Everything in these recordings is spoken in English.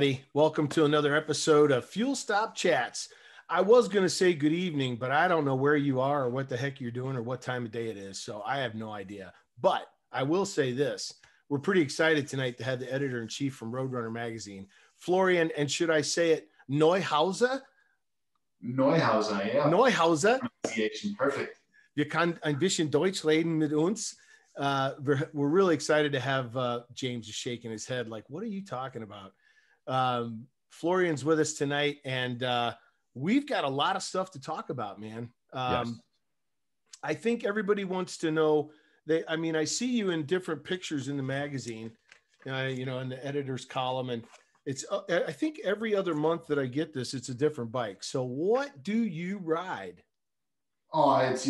everybody. Welcome to another episode of Fuel Stop Chats. I was going to say good evening, but I don't know where you are or what the heck you're doing or what time of day it is. So I have no idea. But I will say this. We're pretty excited tonight to have the editor-in-chief from RoadRunner magazine, Florian, and should I say it, Neuhauser? Neuhauser, yeah. Neuhauser. Pronunciation, perfect. Wir kann ein bisschen Deutsch reden mit uns. We're really excited to have James is shaking his head like, what are you talking about? Florian's with us tonight, and we've got a lot of stuff to talk about, man. Yes. I think everybody wants to know that. I mean, I see you in different pictures in the magazine, in the editor's column, and it's I think every other month that I get this, it's a different bike. So what do you ride? Oh, it's,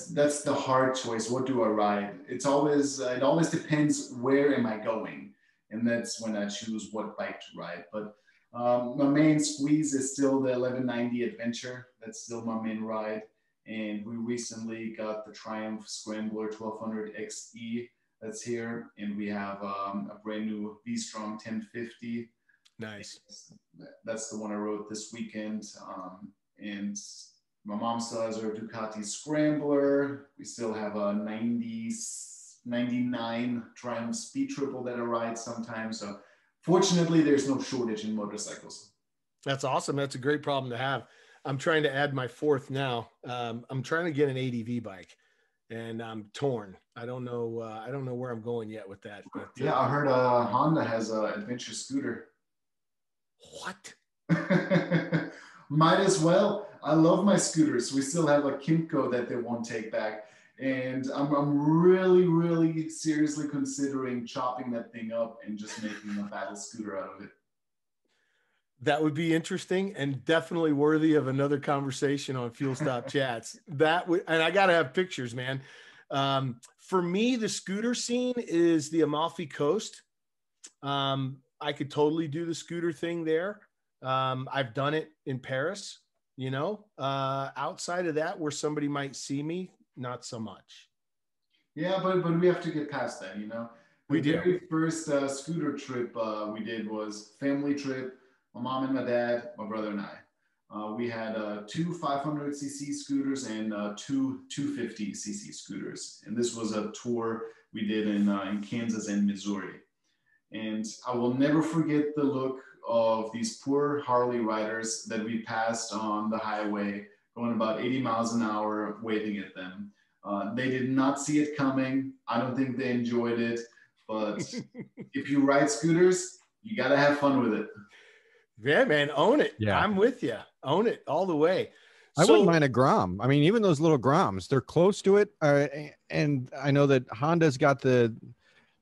that's the hard choice. What do I ride? It always depends where am I going. And that's when I choose what bike to ride. But my main squeeze is still the 1190 Adventure. That's still my main ride. And we recently got the Triumph Scrambler 1200 XE that's here. And we have a brand new V-Strom 1050. Nice. That's the one I rode this weekend. And my mom still has her Ducati Scrambler. We still have a 99 Triumph Speed Triple that I ride sometimes. So fortunately, there's no shortage in motorcycles. That's awesome. That's a great problem to have. I'm trying to add my fourth now. I'm trying to get an ADV bike, and I'm torn. I don't know where I'm going yet with that. But, yeah, I heard Honda has an adventure scooter. What? Might as well. I love my scooters. We still have a Kimco that they won't take back. And I'm really, really seriously considering chopping that thing up and just making a battle scooter out of it. That would be interesting and definitely worthy of another conversation on Fuel Stop Chats. And I got to have pictures, man. For me, the scooter scene is the Amalfi Coast. I could totally do the scooter thing there. I've done it in Paris, outside of that where somebody might see me, not so much. Yeah, but we have to get past that, We do. The very first scooter trip we did was family trip, my mom and my dad, my brother and I. We had two 500cc scooters and two 250cc scooters. And this was a tour we did in Kansas and Missouri. And I will never forget the look of these poor Harley riders that we passed on the highway going about 80 miles an hour waving at them. They did not see it coming. I don't think they enjoyed it. But if you ride scooters, you got to have fun with it. Yeah, man, own it. Yeah. I'm with you. Own it all the way. I wouldn't mind a Grom. I mean, even those little Groms, they're close to it. And I know that Honda's got the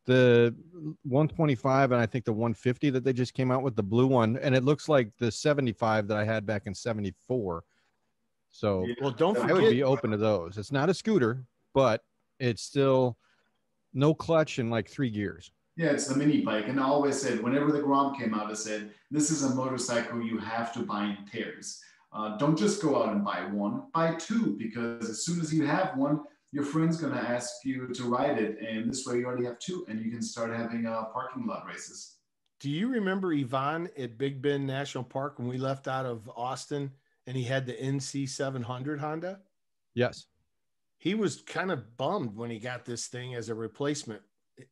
125 and I think the 150 that they just came out with, the blue one, and it looks like the 75 that I had back in 74. So well, don't forget, I would be open to those. It's not a scooter, but it's still no clutch and like 3 gears. Yeah, it's the mini bike. And I always said, whenever the Grom came out, I said, this is a motorcycle you have to buy in pairs. Don't just go out and buy one, buy two, because as soon as you have one, your friend's going to ask you to ride it. And this way you already have two and you can start having parking lot races. Do you remember Ivan at Big Bend National Park when we left out of Austin and he had the NC 700 Honda? Yes. He was kind of bummed when he got this thing as a replacement.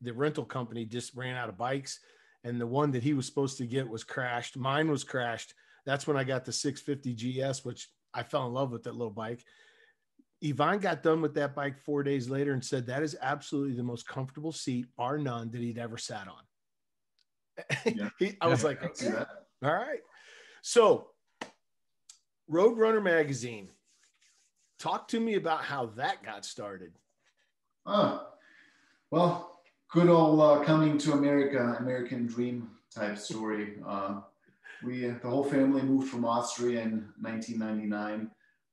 The rental company just ran out of bikes and the one that he was supposed to get was crashed. Mine was crashed. That's when I got the 650 GS, which I fell in love with that little bike. Ivan got done with that bike 4 days later and said that is absolutely the most comfortable seat, bar none, that he'd ever sat on. Yeah. I was like, okay, all right. So RoadRunner magazine, talk to me about how that got started. Well, good old coming to America, American dream type story. The whole family moved from Austria in 1999.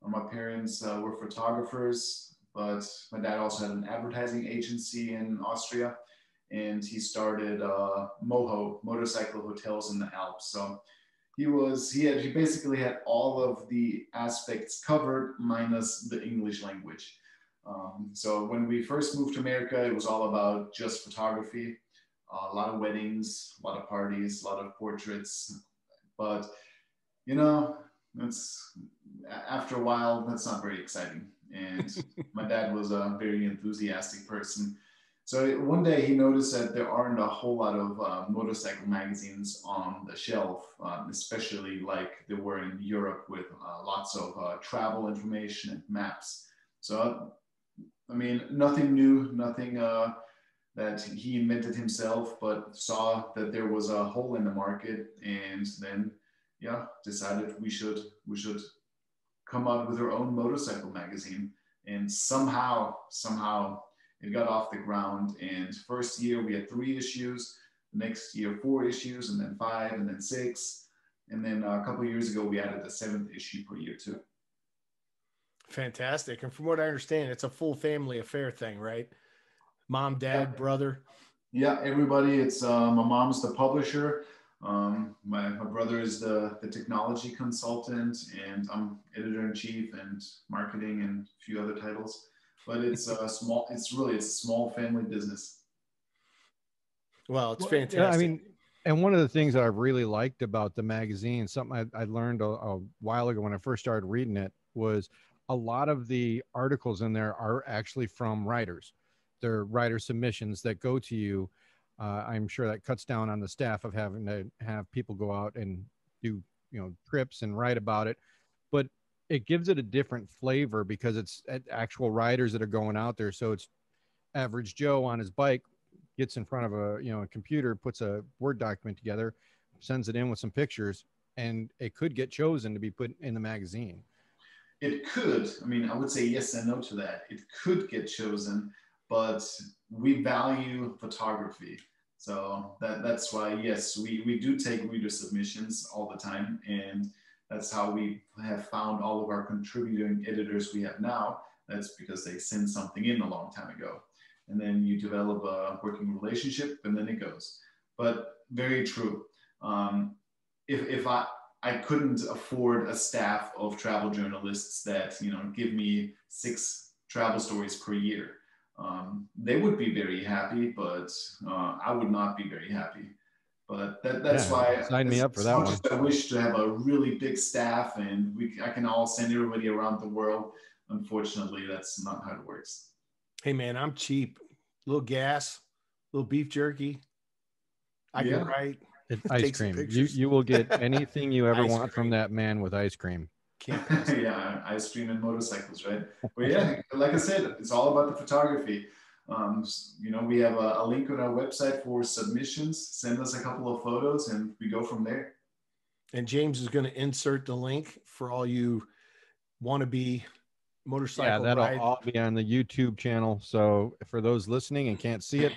My parents were photographers, but my dad also had an advertising agency in Austria, and he started Moho, motorcycle hotels in the Alps. So he basically had all of the aspects covered minus the English language. So when we first moved to America, it was all about just photography. a lot of weddings, a lot of parties, a lot of portraits. But, you know, that's after a while, that's not very exciting. And my dad was a very enthusiastic person. So one day he noticed that there aren't a whole lot of motorcycle magazines on the shelf, especially like there were in Europe with lots of travel information and maps. So, I mean, nothing new, nothing that he invented himself, but saw that there was a hole in the market, and then, yeah, decided we should come out with our own motorcycle magazine. And somehow it got off the ground. And first year we had 3 issues, the next year 4 issues, and then 5, and then 6. And then a couple of years ago, we added the 7th issue per year too. Fantastic. And from what I understand, it's a full family affair thing, right? Mom, dad, brother. Yeah, everybody. It's my mom's the publisher. My brother is the technology consultant, and I'm editor-in-chief and marketing and a few other titles. But it's a small family business. Well, it's fantastic. Yeah, I mean, and one of the things that I really liked about the magazine, something I learned a while ago when I first started reading it, was a lot of the articles in there are actually from writers. They're writer submissions that go to you. I'm sure that cuts down on the staff of having to have people go out and do, trips and write about it. But it gives it a different flavor because it's actual writers that are going out there. So it's average Joe on his bike, gets in front of a computer, puts a Word document together, sends it in with some pictures, and it could get chosen to be put in the magazine. It could. I mean, I would say yes and no to that. It could get chosen, but we value photography. So that's why, yes, we do take reader submissions all the time. And that's how we have found all of our contributing editors we have now. That's because they sent something in a long time ago. And then you develop a working relationship, and then it goes. But very true. If I couldn't afford a staff of travel journalists that give me 6 travel stories per year, they would be very happy, but I would not be very happy. But that's why sign me up for that one. I wish to have a really big staff, and I can all send everybody around the world. Unfortunately, that's not how it works. Hey man, I'm cheap. A little gas, a little beef jerky. I can write. Ice cream. You will get anything you ever want from that man with ice cream. Yeah, ice cream and motorcycles, right? But yeah, like I said, it's all about the photography. We have a link on our website for submissions. Send us a couple of photos, and we go from there. And James is going to insert the link for all you wannabe motorcycle. Yeah, that'll all be on the YouTube channel. So for those listening and can't see it,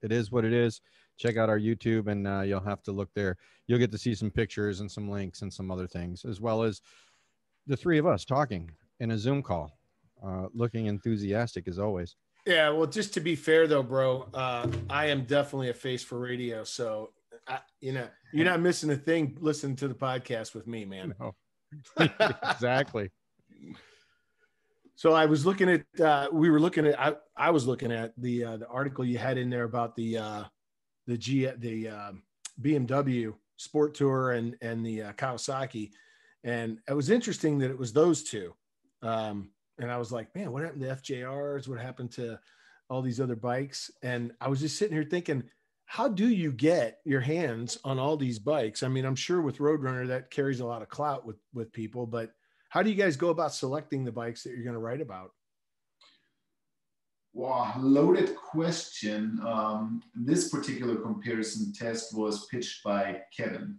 it is what it is. Check out our YouTube, and you'll have to look there. You'll get to see some pictures and some links and some other things, as well as the 3 of us talking in a Zoom call, looking enthusiastic as always. Yeah, well, just to be fair though, bro, I am definitely a face for radio. So, you're not missing a thing listening to the podcast with me, man. No. Exactly. So I was looking at, I was looking at the article you had in there about the BMW Sport Tour and the Kawasaki. And it was interesting that it was those 2. And I was like, man, what happened to FJRs? What happened to all these other bikes? And I was just sitting here thinking, how do you get your hands on all these bikes? I mean, I'm sure with RoadRunner that carries a lot of clout with people, but how do you guys go about selecting the bikes that you're going to write about? Wow, loaded question. This particular comparison test was pitched by Kevin.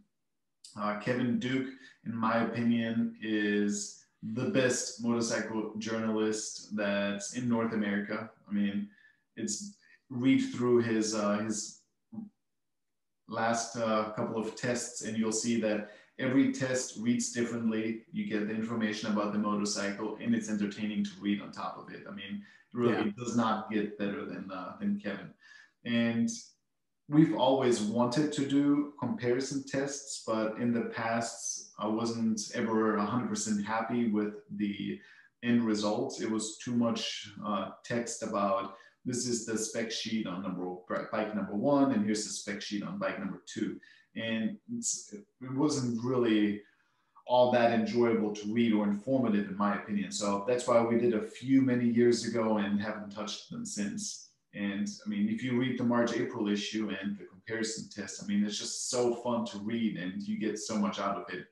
Kevin Duke, in my opinion, is the best motorcycle journalist that's in North America. I mean, read through his last couple of tests, and you'll see that every test reads differently. You get the information about the motorcycle, and it's entertaining to read on top of it. I mean, it does not get better than Kevin. And we've always wanted to do comparison tests, but in the past, I wasn't ever 100% happy with the end results. It was too much text about this is the spec sheet on bike number 1, and here's the spec sheet on bike number 2. And it wasn't really all that enjoyable to read or informative, in my opinion. So that's why we did a few many years ago and haven't touched them since. And I mean, if you read the March-April issue and the comparison test, I mean, it's just so fun to read and you get so much out of it.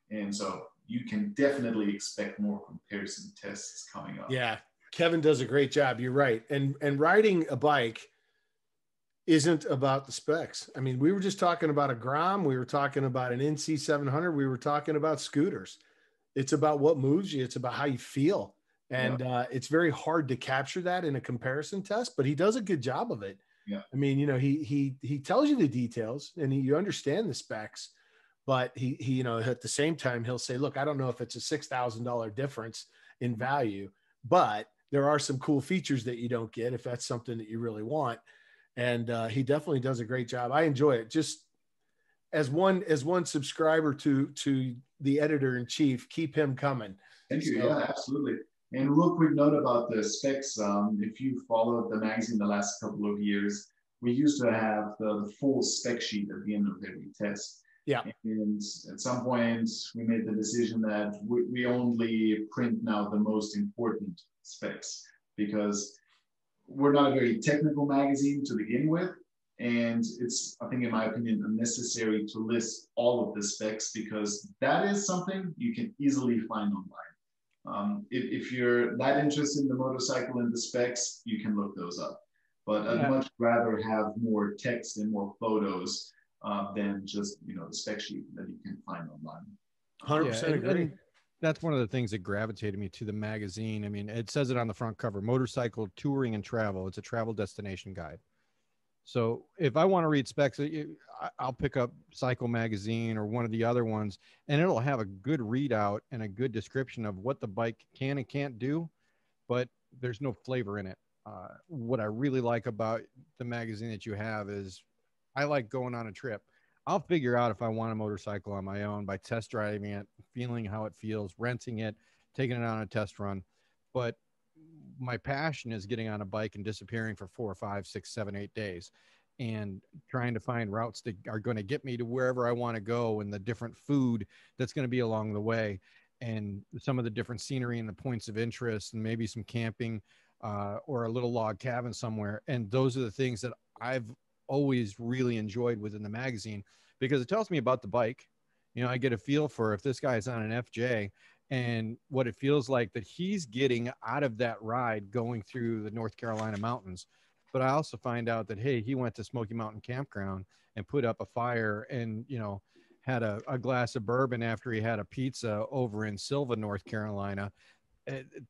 And so you can definitely expect more comparison tests coming up. Yeah, Kevin does a great job. You're right. And riding a bike isn't about the specs. I mean, we were just talking about a Grom. We were talking about an NC 700. We were talking about scooters. It's about what moves you. It's about how you feel. And it's very hard to capture that in a comparison test, but he does a good job of it. Yeah. I mean, you know, he tells you the details and you understand the specs, but he, you know, at the same time, he'll say, look, I don't know if it's a $6,000 difference in value, but there are some cool features that you don't get if that's something that you really want. And he definitely does a great job. I enjoy it. Just as one subscriber to the editor-in-chief, keep him coming. Thank you. Yeah, absolutely. And real quick note about the specs. If you followed the magazine the last couple of years, we used to have the full spec sheet at the end of every test. Yeah. And at some point, we made the decision that we only print now the most important specs, because we're not a very technical magazine to begin with. And it's, I think, in my opinion, unnecessary to list all of the specs, because that is something you can easily find online. If you're that interested in the motorcycle and the specs, you can look those up. But I'd much rather have more text and more photos than just, you know, the spec sheet that you can find online. 100% agree. And that's one of the things that gravitated me to the magazine. I mean, it says it on the front cover: motorcycle touring and travel. It's a travel destination guide. So if I want to read specs, I'll pick up Cycle Magazine or one of the other ones, and it'll have a good readout and a good description of what the bike can and can't do, but there's no flavor in it. What I really like about the magazine that you have is I like going on a trip. I'll figure out if I want a motorcycle on my own by test driving it, feeling how it feels, renting it, taking it on a test run. But my passion is getting on a bike and disappearing for 4, 5, 6, 7, 8 days and trying to find routes that are going to get me to wherever I want to go, and the different food that's going to be along the way, and some of the different scenery and the points of interest, and maybe some camping or a little log cabin somewhere. And those are the things that I've always really enjoyed within the magazine, because it tells me about the bike. You know, I get a feel for if this guy is on an FJ and what it feels like that he's getting out of that ride going through the North Carolina mountains. But I also find out that, hey, he went to Smoky Mountain Campground and put up a fire and, you know, had a glass of bourbon after he had a pizza over in Sylva, North Carolina.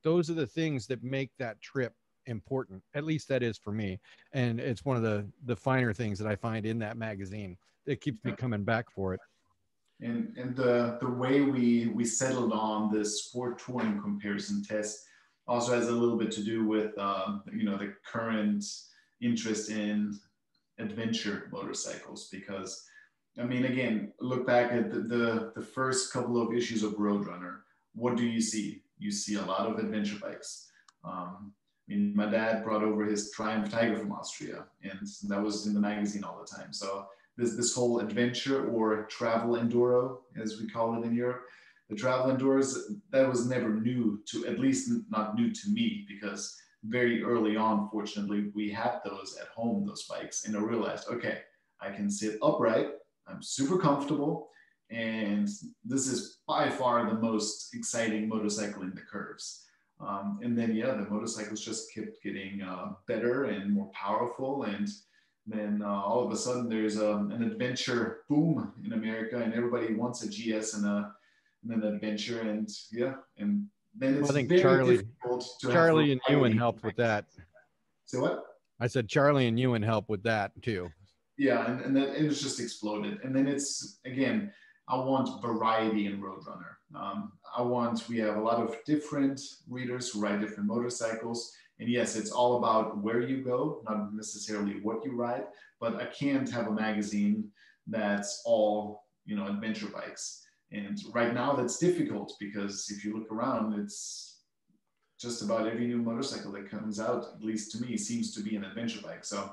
Those are the things that make that trip important. At least that is for me. And it's one of the finer things that I find in that magazine. It keeps me coming back for it. And the way we settled on this sport touring comparison test also has a little bit to do with you know, the current interest in adventure motorcycles. Because I mean, again, look back at the first couple of issues of RoadRunner. What do you see? You see a lot of adventure bikes. I mean, my dad brought over his Triumph Tiger from Austria, and that was in the magazine all the time. So this whole adventure or travel enduro, as we call it in Europe, the travel enduros, that was never new to, at least not new to me, because very early on, fortunately, we had those at home, those bikes, and I realized, okay, I can sit upright, I'm super comfortable, and this is by far the most exciting motorcycle in the curves. And then, yeah, the motorcycles just kept getting better and more powerful, and then all of a sudden there's an adventure boom in America, and everybody wants a GS and an adventure, and yeah, and then it's I think very difficult to Charlie and Ewan helped with that. So what? I said Charlie and Ewan helped with that too. Yeah, and then it's just exploded. And then it's, again, I want variety in RoadRunner. We have a lot of different readers who ride different motorcycles. And yes, it's all about where you go, not necessarily what you ride, but I can't have a magazine that's all, you know, adventure bikes. And right now that's difficult, because if you look around, it's just about every new motorcycle that comes out, at least to me, seems to be an adventure bike. So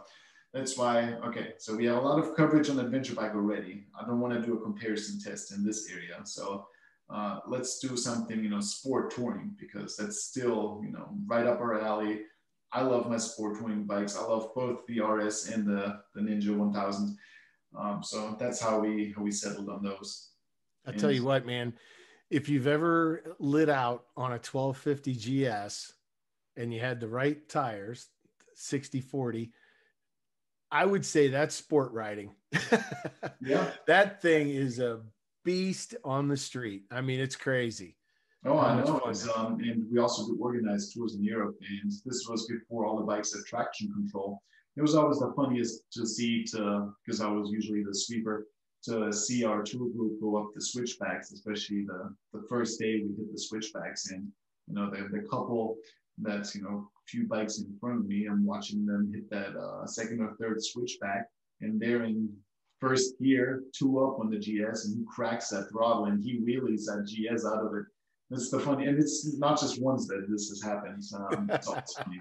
that's why, okay, so we have a lot of coverage on adventure bike already. I don't want to do a comparison test in this area. So let's do something, you know, sport touring, because that's still, you know, right up our alley. I love my sport touring bikes. I love both the RS and the Ninja 1000. So that's how we settled on those. I'll tell you what, man, if you've ever lit out on a 1250 GS and you had the right tires, 60/40, I would say that's sport riding. Yeah. That thing is a beast on the street. I mean, it's crazy. Oh, I know. And we also do organized tours in Europe, and this was before all the bikes had traction control. It was always the funniest to see, because I was usually the sweeper, to see our tour group go up the switchbacks, especially the first day we hit the switchbacks, and you know, the couple that's, you know, a few bikes in front of me, I'm watching them hit that second or third switchback, and they're in first gear, 2 up on the GS, and he cracks that throttle and he wheelies that GS out of it. That's the funny, and it's not just once that this has happened. It's always funny.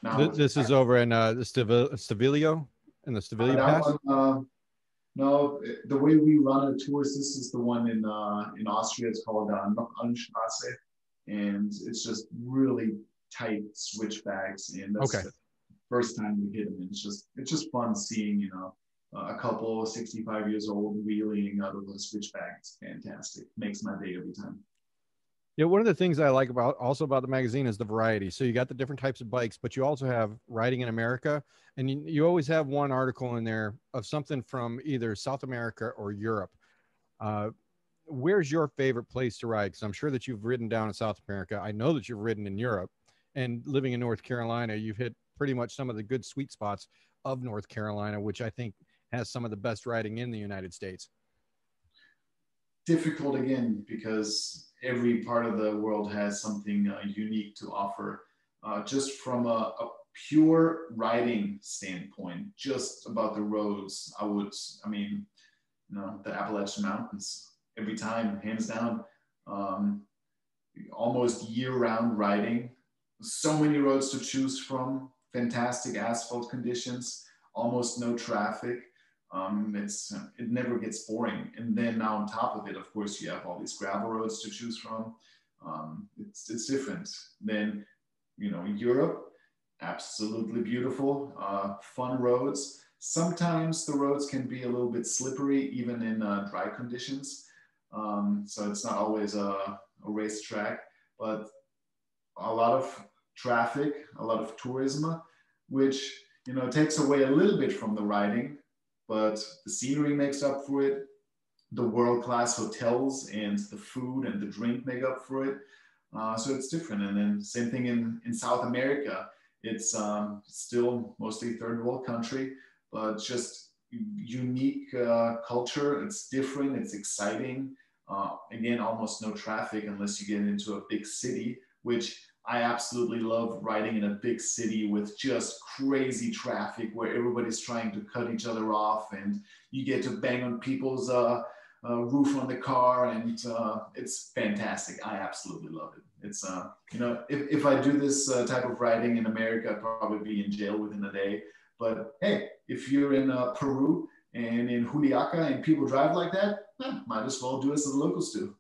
Now, this is over in the Stavilio, in the Stavilio Pass. No, the way we run our tours, this is the one in Austria. It's called Neuhauser, and it's just really tight switchbacks. And that's the first time we hit them. And it's just fun seeing, you know, a couple 65 years old wheeling out of a switchback. It's fantastic. Makes my day every time. Yeah, one of the things I like about the magazine is the variety. So you got the different types of bikes, but you also have riding in America, and you always have one article in there of something from either South America or Europe. Where's your favorite place to ride? Because I'm sure that you've ridden down in South America. I know that you've ridden in Europe, and living in North Carolina, you've hit pretty much some of the good sweet spots of North Carolina, which I think has some of the best riding in the United States. Difficult again, because every part of the world has something unique to offer. Just from a pure riding standpoint, just about the roads, I mean, you know, the Appalachian Mountains, every time, hands down. Almost year-round riding, so many roads to choose from, fantastic asphalt conditions, almost no traffic. It never gets boring. And then now on top of it, of course, you have all these gravel roads to choose from. It's different. Then, you know, Europe, absolutely beautiful, fun roads. Sometimes the roads can be a little bit slippery, even in dry conditions. So it's not always a racetrack, but a lot of traffic, a lot of tourism, which, you know, takes away a little bit from the riding, but the scenery makes up for it. The world-class hotels and the food and the drink make up for it. So it's different. And then same thing in South America. It's still mostly third world country, but just unique culture. It's different, it's exciting. Again, almost no traffic unless you get into a big city, which I absolutely love riding in a big city with just crazy traffic where everybody's trying to cut each other off and you get to bang on people's roof on the car, and it's fantastic. I absolutely love it. It's, you know, if I do this type of riding in America, I'd probably be in jail within a day. But hey, if you're in Peru and in Juliaca and people drive like that, might as well do as the locals do.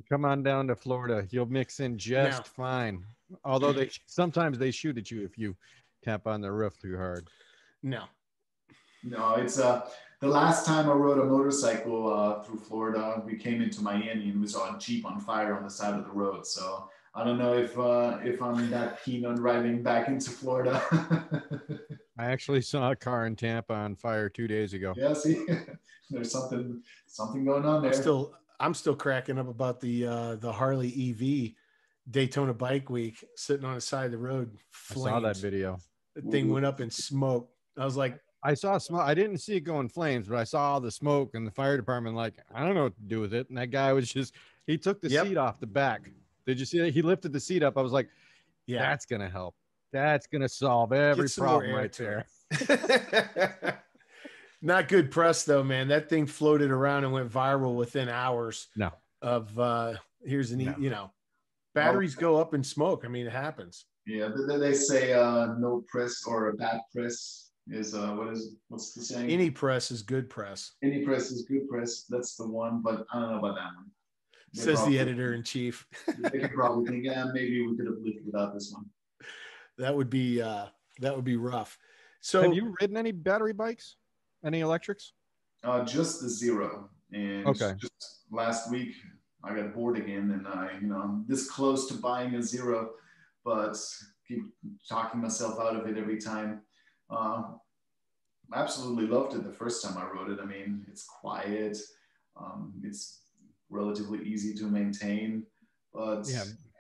Come on down to Florida. You'll mix in just fine. Although sometimes they shoot at you if you tap on the roof too hard. No, it's the last time I rode a motorcycle through Florida, we came into Miami and we saw a Jeep on fire on the side of the road. So I don't know if I'm that keen on driving back into Florida. I actually saw a car in Tampa on fire 2 days ago. Yeah, see, there's something going on there. I'm still cracking up about the Harley EV Daytona Bike Week sitting on the side of the road. Flames. I saw that video. The thing went up in smoke. I was like, I saw smoke. I didn't see it go in flames, but I saw all the smoke, and the fire department, like, I don't know what to do with it. And that guy was he took the seat off the back. Did you see that? He lifted the seat up. I was like, yeah, that's going to help. That's going to solve every problem right there. Not good press though, man. That thing floated around and went viral within hours. No. Of here's an no. You know. batteries go up in smoke. I mean, it happens. Yeah, they say no press or a bad press is what's the saying? Any press is good press. Any press is good press. That's the one, but I don't know about that one. Says the editor in chief. They could probably think, yeah, maybe we could have lived without this one. That would be rough. So have you ridden any battery bikes? Any electrics? Just the Zero. And just last week I got bored again, and I'm this close to buying a Zero, but keep talking myself out of it every time. Absolutely loved it the first time I rode it. I mean, it's quiet. It's relatively easy to maintain, but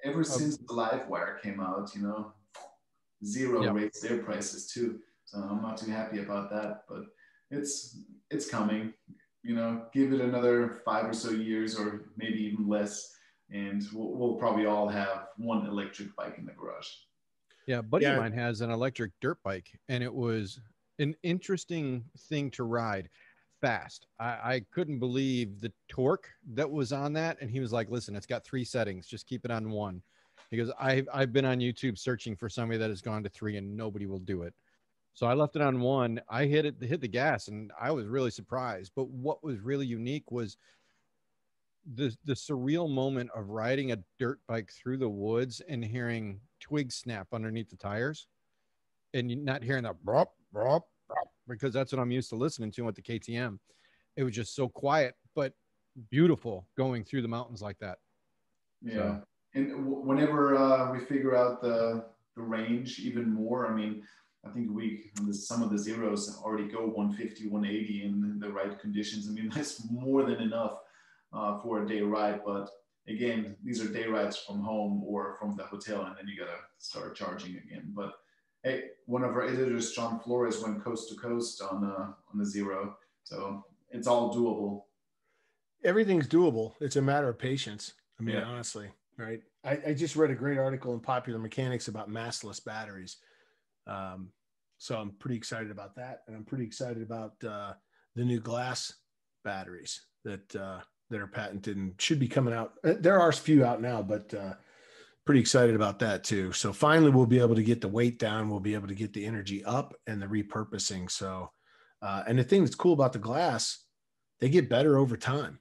ever since the Livewire came out, Zero raised their prices too. So I'm not too happy about that, but it's coming. Give it another 5 or so years, or maybe even less, and we'll probably all have one electric bike in the garage. Yeah, a buddy of mine has an electric dirt bike, and it was an interesting thing to ride. Fast. I couldn't believe the torque that was on that, and he was like, "Listen, it's got 3 settings. Just keep it on 1." Because I've been on YouTube searching for somebody that has gone to 3, and nobody will do it. So I left it on 1. I hit the gas, and I was really surprised. But what was really unique was the surreal moment of riding a dirt bike through the woods and hearing twigs snap underneath the tires, and not hearing that brop, brop, brop, because that's what I'm used to listening to with the KTM. It was just so quiet, but beautiful going through the mountains like that. Yeah. So. And whenever we figure out the range even more, I mean, I think some of the Zeros already go 150, 180 in the right conditions. I mean, that's more than enough for a day ride. But again, these are day rides from home or from the hotel, and then you got to start charging again. But hey, one of our editors, John Flores, went coast to coast on the Zero. So it's all doable. Everything's doable. It's a matter of patience. I mean, honestly, right? I just read a great article in Popular Mechanics about massless batteries. So I'm pretty excited about that. And I'm pretty excited about the new glass batteries that are patented and should be coming out. There are a few out now, but pretty excited about that too. So finally, we'll be able to get the weight down. We'll be able to get the energy up and the repurposing. So, and the thing that's cool about the glass, they get better over time,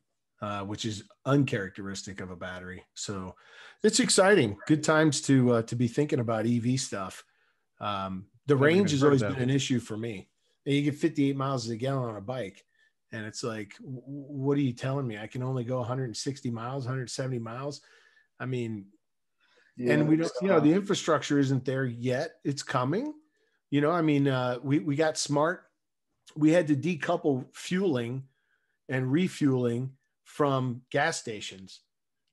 which is uncharacteristic of a battery. So it's exciting. Good times to be thinking about EV stuff. The range has always been an issue for me. You get 58 miles a gallon on a bike, and it's like, what are you telling me? I can only go 160 miles, 170 miles. I mean, and we don't, the infrastructure isn't there yet. It's coming. I mean, we got smart. We had to decouple fueling and refueling from gas stations.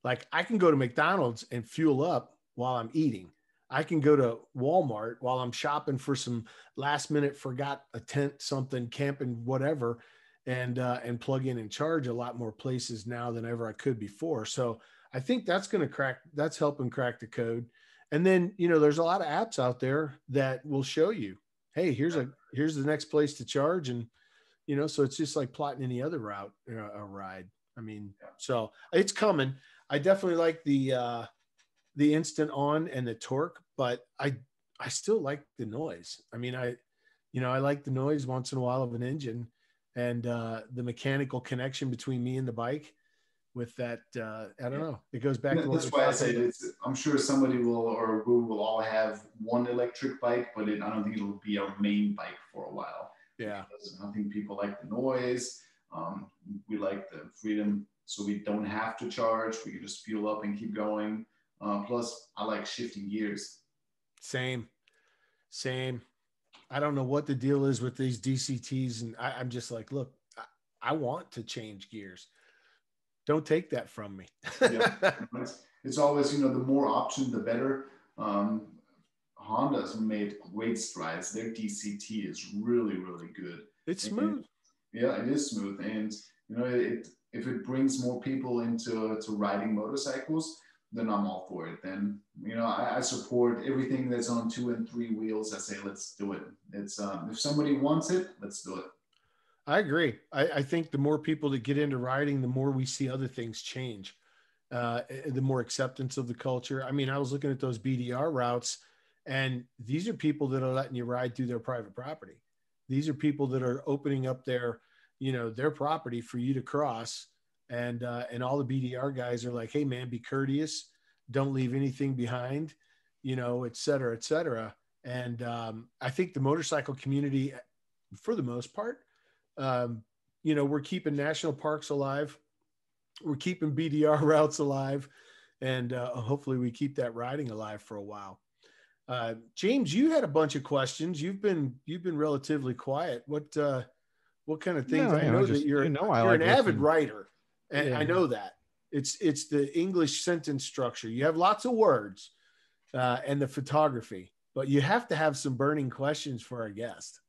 Like, I can go to McDonald's and fuel up while I'm eating. I can go to Walmart while I'm shopping for some last minute, forgot a tent, something, camping, whatever, and plug in and charge a lot more places now than ever I could before. So I think that's that's helping crack the code. And then, there's a lot of apps out there that will show you, hey, here's the next place to charge. And, so it's just like plotting any other route, a ride. I mean, so it's coming. I definitely like the instant on and the torque, but I still like the noise. I mean, I like the noise once in a while of an engine, and the mechanical connection between me and the bike with that. I don't know. It goes back to what that's why I say I'm sure somebody we will all have one electric bike, but I don't think it'll be our main bike for a while. Yeah. Because I think people like the noise. We like the freedom, so we don't have to charge. We can just fuel up and keep going. Plus, I like shifting gears. Same. I don't know what the deal is with these DCTs, and I'm just like, look, I want to change gears. Don't take that from me. It's always, the more option, the better. Honda's made great strides. Their DCT is really, really good. It's smooth. It is smooth. And, if it brings more people into riding motorcycles, then I'm all for it. Then, I support everything that's on 2 and 3 wheels. I say, let's do it. It's if somebody wants it, let's do it. I agree. I think the more people that get into riding, the more we see other things change. the more acceptance of the culture. I mean, I was looking at those BDR routes, and these are people that are letting you ride through their private property. These are people that are opening up their, you know, their property for you to cross. And all the BDR guys are like, hey man, be courteous. Don't leave anything behind, you know, et cetera, et cetera. And I think the motorcycle community, for the most part, you know, we're keeping national parks alive. We're keeping BDR routes alive, and hopefully we keep that riding alive for a while. James, you had a bunch of questions. You've been relatively quiet. What kind of things? No, I know that you're an avid writer, and yeah. I know that it's the English sentence structure. You have lots of words and the photography, but you have to have some burning questions for our guest.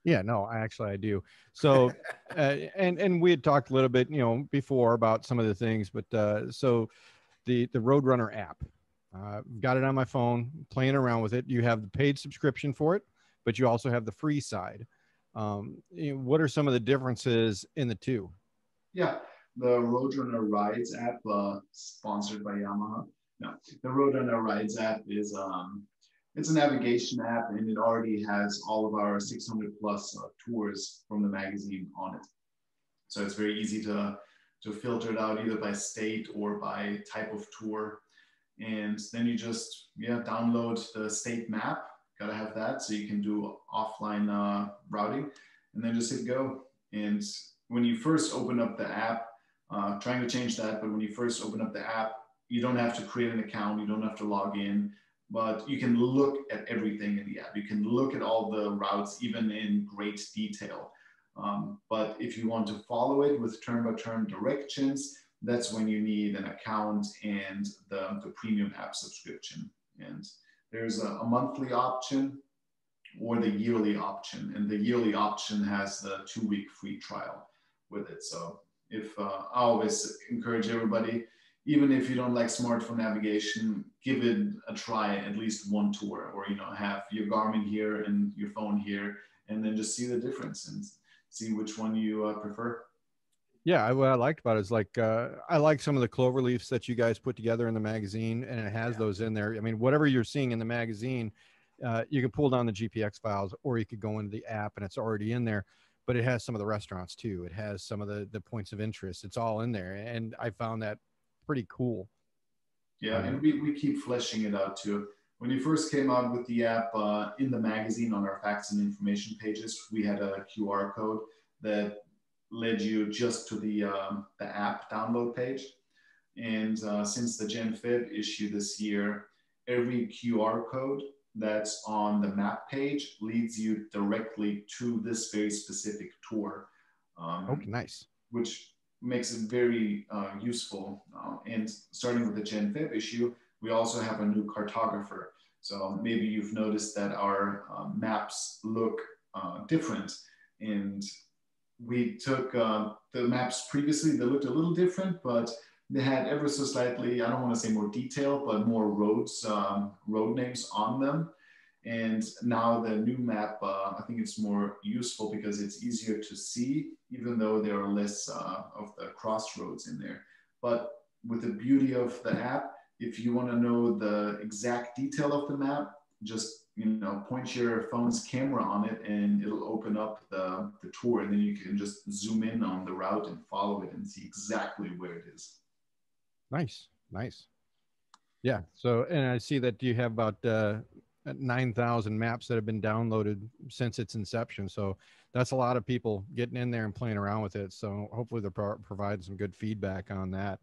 Yeah, no, I do. So, and we had talked a little bit, you know, before about some of the things, but so the RoadRunner app, got it on my phone, playing around with it. You have the paid subscription for it, but you also have the free side. You know, what are some of the differences in the two? Yeah, the RoadRunner Rides app, sponsored by Yamaha. No, the RoadRunner Rides app is it's a navigation app, and it already has all of our 600 plus tours from the magazine on it. So it's very easy to filter it out either by state or by type of tour. And then you just, download the state map. Gotta have that so you can do offline routing, and then just hit go. And when you first open up the app, trying to change that, but when you first open up the app, you don't have to create an account, you don't have to log in, but you can look at everything in the app. You can look at all the routes, even in great detail. But if you want to follow it with turn-by-turn directions, that's when you need an account and the premium app subscription. And there's a monthly option or the yearly option. And the yearly option has the 2-week free trial with it. So if I always encourage everybody, even if you don't like smartphone navigation, give it a try, at least one tour, or, have your Garmin here and your phone here, and then just see the difference and see which one you prefer. Yeah, what I liked about it is like, I like some of the clover leaves that you guys put together in the magazine, and it has those in there. I mean, whatever you're seeing in the magazine, you can pull down the GPX files, or you could go into the app and it's already in there, but it has some of the restaurants too. It has some of the points of interest. It's all in there. And I found that pretty cool. Yeah, and we keep fleshing it out too. When you first came out with the app in the magazine on our facts and information pages, we had a QR code that led you just to the app download page. And since the Gen Feb issue this year, every QR code that's on the map page leads you directly to this very specific tour. Okay, nice. Which makes it very useful. And starting with the Gen Feb issue, we also have a new cartographer. So maybe you've noticed that our maps look different. And we took the maps previously, they looked a little different, but they had ever so slightly, I don't want to say more detail, but more roads, road names on them. And now the new map, I think it's more useful because it's easier to see, even though there are less of the crossroads in there. But with the beauty of the app, if you want to know the exact detail of the map, just point your phone's camera on it and it'll open up the tour, and then you can just zoom in on the route and follow it and see exactly where it is. Nice. Yeah. So, and I see that you have about 9,000 maps that have been downloaded since its inception. So that's a lot of people getting in there and playing around with it. So hopefully they'll provide some good feedback on that.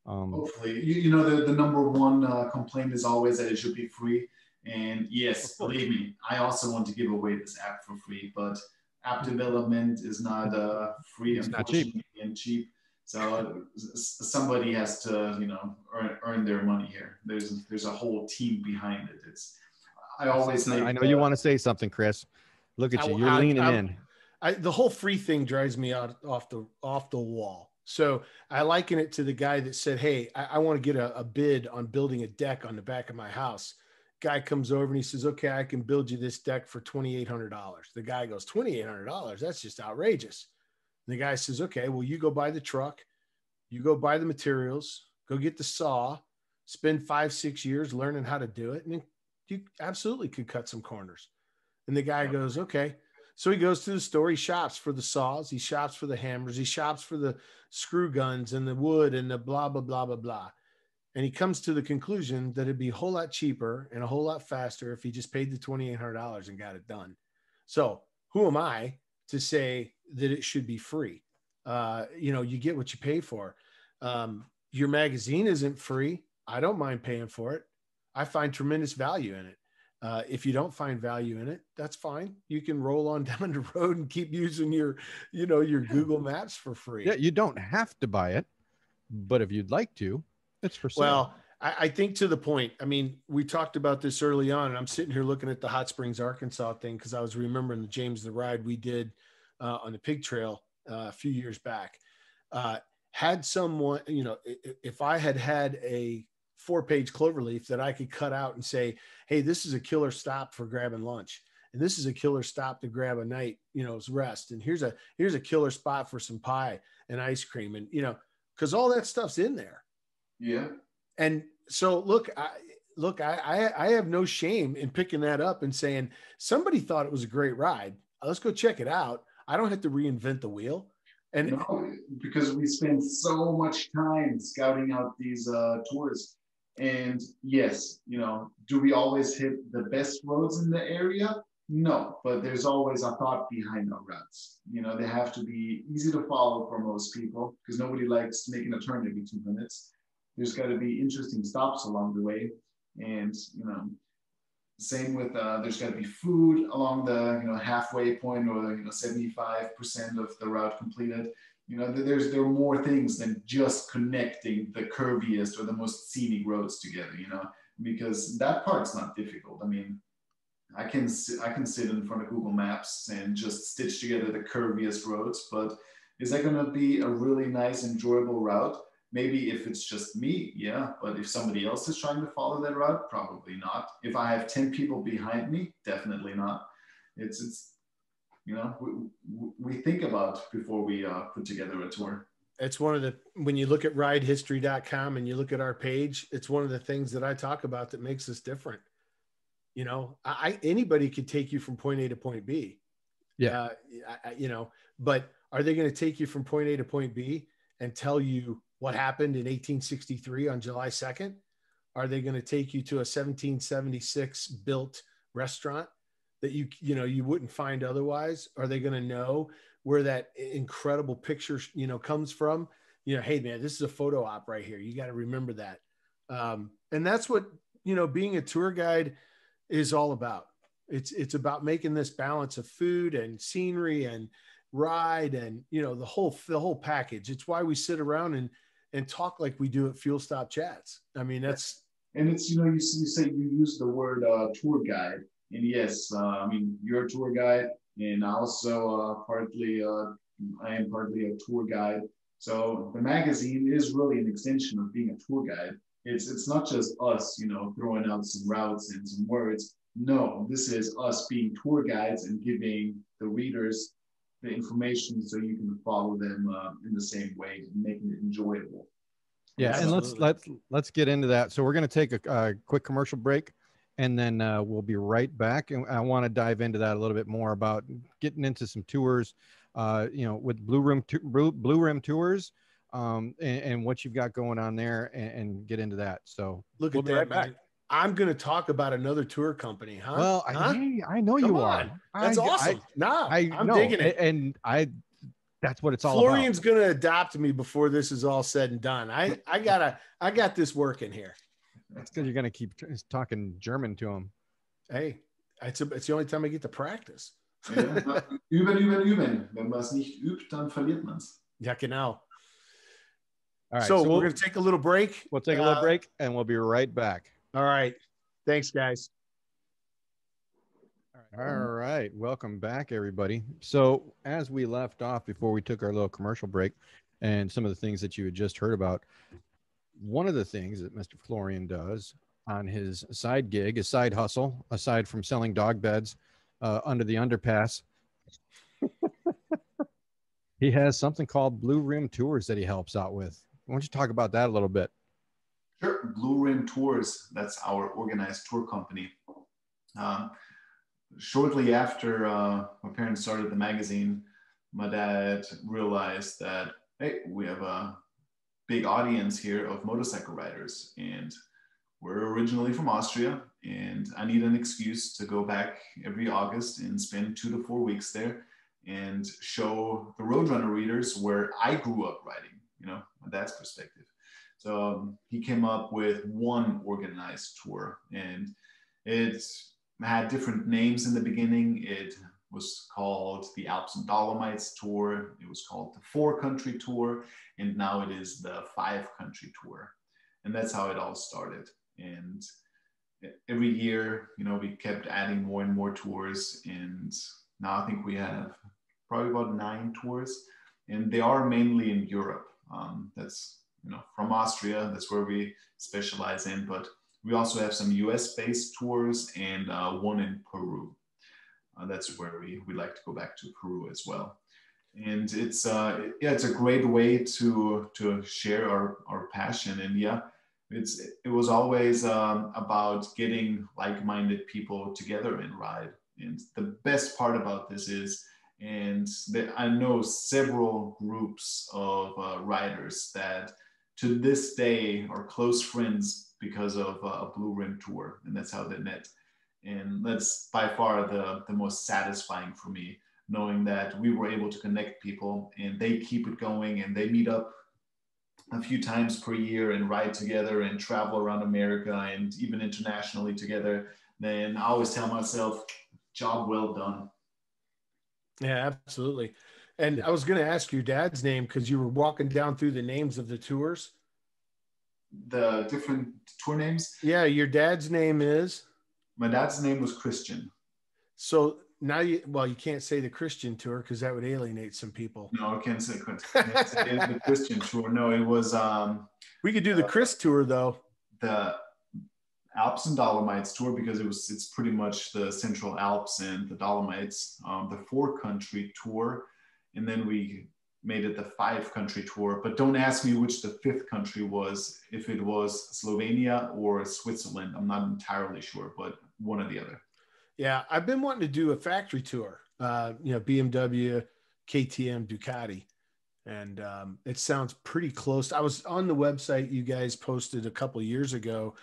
Hopefully, the number one complaint is always that it should be free. And yes, believe me, I also want to give away this app for free, but app development is not free, unfortunately, and cheap. So somebody has to, earn their money here. There's a whole team behind it. I know you want to say something, Chris. Look at you. You're leaning in. The whole free thing drives me off the wall. So I liken it to the guy that said, hey, I want to get a bid on building a deck on the back of my house. Guy comes over and he says, okay, I can build you this deck for $2,800. The guy goes, $2,800? That's just outrageous. And the guy says, okay, well, you go buy the truck, You go buy the materials, go get the saw, spend 5-6 years learning how to do it, and you absolutely could cut some corners. And the guy goes, okay. So he goes to the store, he shops for the saws, he shops for the hammers, he shops for the screw guns and the wood and the blah, blah, blah, blah, blah. And he comes to the conclusion that it'd be a whole lot cheaper and a whole lot faster if he just paid the $2,800 and got it done. So who am I to say that it should be free? You get what you pay for. Your magazine isn't free. I don't mind paying for it. I find tremendous value in it. If you don't find value in it, that's fine. You can roll on down the road and keep using your Google Maps for free. Yeah, you don't have to buy it, but if you'd like to, it's for sale. Well, I think to the point, I mean, we talked about this early on, and I'm sitting here looking at the Hot Springs, Arkansas thing because I was remembering the James the Ride we did on the Pig Trail a few years back. Had someone, if I had a 4-page cloverleaf that I could cut out and say, hey, this is a killer stop for grabbing lunch. And this is a killer stop to grab a night, rest. And here's a killer spot for some pie and ice cream. And, cause all that stuff's in there. Yeah. And so I have no shame in picking that up and saying, somebody thought it was a great ride. Let's go check it out. I don't have to reinvent the wheel. And because we spend so much time scouting out these tours. And yes, do we always hit the best roads in the area? No, but there's always a thought behind our routes. They have to be easy to follow for most people because nobody likes making a turn every 2 minutes. There's got to be interesting stops along the way. And, same with, there's got to be food along the, halfway point or the, 75% of the route completed. There are more things than just connecting the curviest or the most scenic roads together, because that part's not difficult. I mean, I can sit in front of Google Maps and just stitch together the curviest roads, but is that going to be a really nice, enjoyable route? Maybe if it's just me, yeah, but if somebody else is trying to follow that route, probably not. If I have 10 people behind me, definitely not. It's we think about before we put together a tour. It's one of when you look at ridehistory.com and you look at our page, it's one of the things that I talk about that makes us different. Anybody could take you from point A to point B. Yeah. But are they going to take you from point A to point B and tell you what happened in 1863 on July 2nd? Are they going to take you to a 1776 built restaurant that you wouldn't find otherwise? Are they going to know where that incredible picture, comes from? Hey man, this is a photo op right here. You got to remember that. And that's what, being a tour guide is all about. It's about making this balance of food and scenery and ride and, the whole package. It's why we sit around and talk like we do at Fuel Stop Chats. I mean, and it's, you say you use the word tour guide. And yes, you're a tour guide, and also I am partly a tour guide. So the magazine is really an extension of being a tour guide. It's not just us, throwing out some routes and some words. No, this is us being tour guides and giving the readers the information so you can follow them in the same way, making it enjoyable. Yeah, Absolutely. and let's get into that. So we're going to take a quick commercial break, and then we'll be right back. And I want to dive into that a little bit more about getting into some tours, with Blue Rim Tours, and what you've got going on there, and get into that. So we'll be right back. I'm going to talk about another tour company, huh? Well, I know you are. That's awesome. I'm digging it. And that's what it's all Florian's about. going to adopt me before this is all said and done. I got this working here. That's because you're going to keep talking German to him. Hey, it's the only time I get to practice. Üben. Wenn man es nicht übt, dann verliert man es. Ja, genau. All right, so we're going to take a little break. We'll take a little break, and we'll be right back. All right. Thanks, guys. All right. Welcome back, everybody. So as we left off before we took our little commercial break and some of the things that you had just heard about, one of the things that Mr. Florian does on his side gig, his side hustle, aside from selling dog beds under the underpass, he has something called Blue Rim Tours that he helps out with. Why don't you talk about that a little bit? Sure. Blue Rim Tours, that's our organized tour company. Shortly after my parents started the magazine, my dad realized that, hey, we have a big audience here of motorcycle riders, and we're originally from Austria, and I need an excuse to go back every August and spend 2 to 4 weeks there and show the RoadRunner readers where I grew up riding, you know, my dad's perspective. So he came up with one organized tour, and it had different names in the beginning. It was called the Alps and Dolomites Tour. It was called the 4-Country Tour, and now it is the 5-Country Tour. And that's how it all started. And every year, you know, we kept adding more and more tours, and now I think we have probably about 9 tours, and they are mainly in Europe. That's, you know, from Austria, that's where we specialize in, but we also have some US-based tours and one in Peru. That's where we like to go back to Peru as well. And it's it's a great way to share our passion. And yeah, it was always about getting like-minded people together and ride. And the best part about this is, and that I know several groups of riders that to this day are close friends because of a Blue Rim Tour, and that's how they met. And that's by far the most satisfying for me, knowing that we were able to connect people and they keep it going and they meet up a few times per year and ride together and travel around America and even internationally together. Then I always tell myself, job well done. Yeah, absolutely. And I was going to ask your dad's name because you were walking down through the names of the tours. The different tour names? Yeah, your dad's name is? My dad's name was Christian. So now you can't say the Christian tour because that would alienate some people. No, I can't say the Christian tour. No, it was we could do the Chris tour though. The Alps and Dolomites tour, because it's pretty much the Central Alps and the Dolomites. The 4-Country tour, and then we made it the 5-Country tour. But don't ask me which the 5th country was, if it was Slovenia or Switzerland. I'm not entirely sure, but one or the other. Yeah, I've been wanting to do a factory tour, BMW, KTM, Ducati. And it sounds pretty close. I was on the website you guys posted a couple of years ago,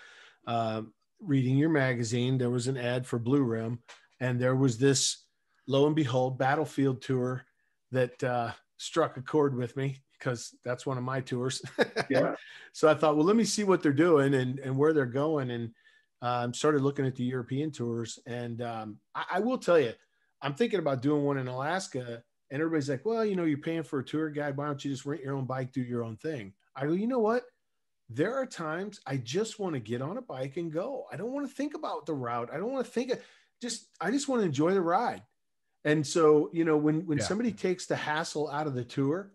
reading your magazine. There was an ad for Blue Rim, and there was this, lo and behold, Battlefield tour that struck a chord with me because that's one of my tours. Yeah. So I thought, well, let me see what they're doing and where they're going. And started looking at the European tours. And I will tell you, I'm thinking about doing one in Alaska. And everybody's like, well, you're paying for a tour guide. Why don't you just rent your own bike, do your own thing? I go, you know what? There are times I just want to get on a bike and go. I don't want to think about the route. I don't want to think I just want to enjoy the ride. And so, when somebody takes the hassle out of the tour,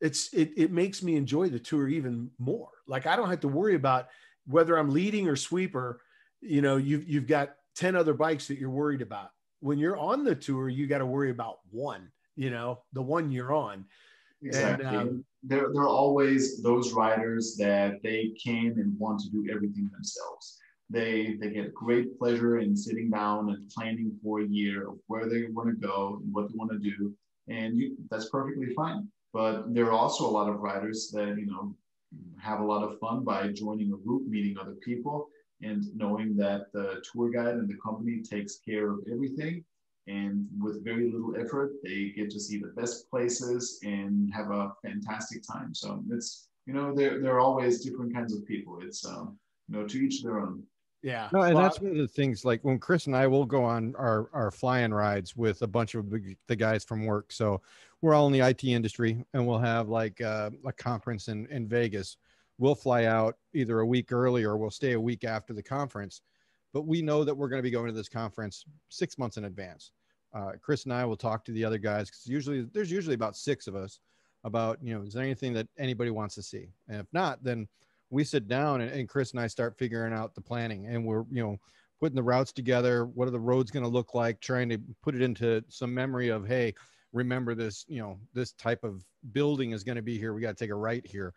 it makes me enjoy the tour even more. Like I don't have to worry about whether I'm leading or sweeper. You've got 10 other bikes that you're worried about. When you're on the tour, you got to worry about one, the one you're on. Exactly. And, there are always those riders that they can and want to do everything themselves. They get great pleasure in sitting down and planning for a year of where they want to go and what they want to do. And that's perfectly fine. But there are also a lot of riders that, have a lot of fun by joining a group, meeting other people, and knowing that the tour guide and the company takes care of everything. And with very little effort, they get to see the best places and have a fantastic time. So it's, there are always different kinds of people. It's, to each their own. Yeah. No, and that's one of the things, like when Chris and I will go on our flying rides with a bunch of the guys from work. So we're all in the IT industry, and we'll have like a conference in Vegas. We'll fly out either a week early or we'll stay a week after the conference. But we know that we're going to be going to this conference 6 months in advance. Chris and I will talk to the other guys, because there's usually about 6 of us, about, is there anything that anybody wants to see? And if not, then we sit down and Chris and I start figuring out the planning, and we're, putting the routes together. What are the roads going to look like? Trying to put it into some memory of, hey, remember this, this type of building is going to be here. We got to take a right here.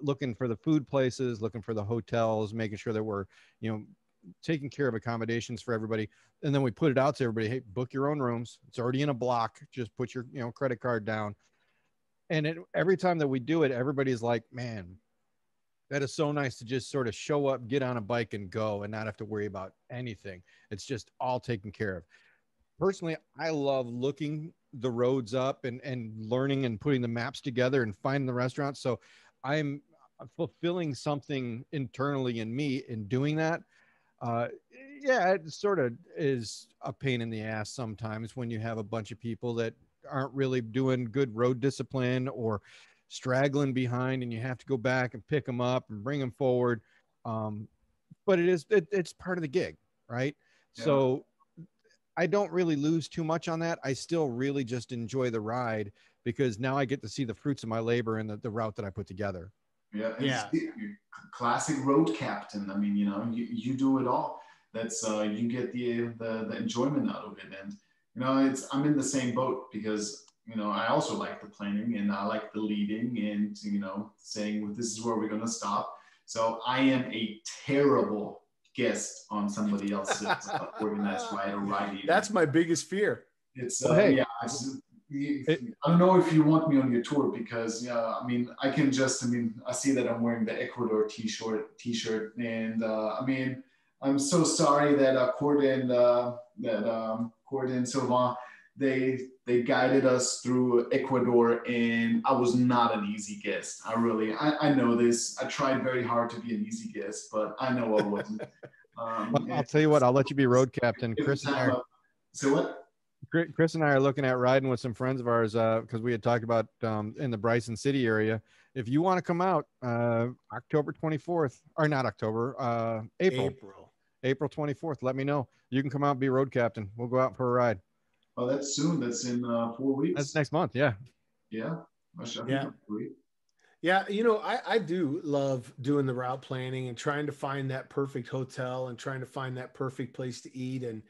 looking for the food places, looking for the hotels, making sure that we're, taking care of accommodations for everybody. And then we put it out to everybody, hey, book your own rooms. It's already in a block. Just put your, credit card down. And every time that we do it, everybody's like, man, that is so nice to just sort of show up, get on a bike and go and not have to worry about anything. It's just all taken care of. Personally, I love looking the roads up and learning and putting the maps together and finding the restaurants. So I'm fulfilling something internally in me in doing that. Yeah, it sort of is a pain in the ass sometimes when you have a bunch of people that aren't really doing good road discipline or straggling behind, and you have to go back and pick them up and bring them forward. But it's part of the gig, right? Yeah. So I don't really lose too much on that. I still really just enjoy the ride because now I get to see the fruits of my labor and the route that I put together. Yeah, Yeah. Classic road captain. I mean, you do it all. That's you get the enjoyment out of it, and I'm in the same boat because I also like the planning and I like the leading and saying, well, this is where we're gonna stop. So I am a terrible guest on somebody else's organized ride or ride. That's my biggest fear. It's well, hey, yeah. I don't know if you want me on your tour because I mean I can just I see that I'm wearing the Ecuador t-shirt and I mean I'm so sorry that Cord and Sylvain they guided us through Ecuador and I was not an easy guest. I know this. I tried very hard to be an easy guest, but I know I wasn't. Well, I'll tell you what, I'll let you be road captain. Chris and I. So what? Chris and I are looking at riding with some friends of ours because we had talked about in the Bryson City area. If you want to come out October 24th, or not October, April 24th, let me know. You can come out and be road captain. We'll go out for a ride. Oh, that's soon. That's in 4 weeks. That's next month. Yeah. Yeah. Yeah. I do love doing the route planning and trying to find that perfect hotel and trying to find that perfect place to eat. And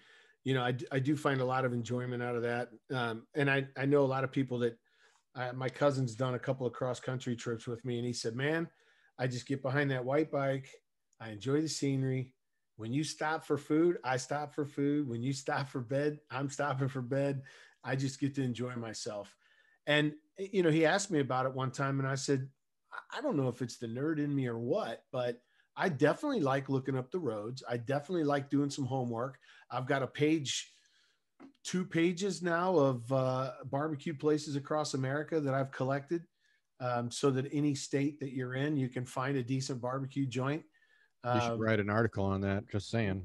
I do find a lot of enjoyment out of that. And I know a lot of people that my cousin's done a couple of cross country trips with me. And he said, man, I just get behind that white bike. I enjoy the scenery. When you stop for food, I stop for food. When you stop for bed, I'm stopping for bed. I just get to enjoy myself. And, he asked me about it one time and I said, I don't know if it's the nerd in me or what, but I definitely like looking up the roads. I definitely like doing some homework. I've got 2 pages now of barbecue places across America that I've collected so that any state that you're in, you can find a decent barbecue joint. You should write an article on that. Just saying.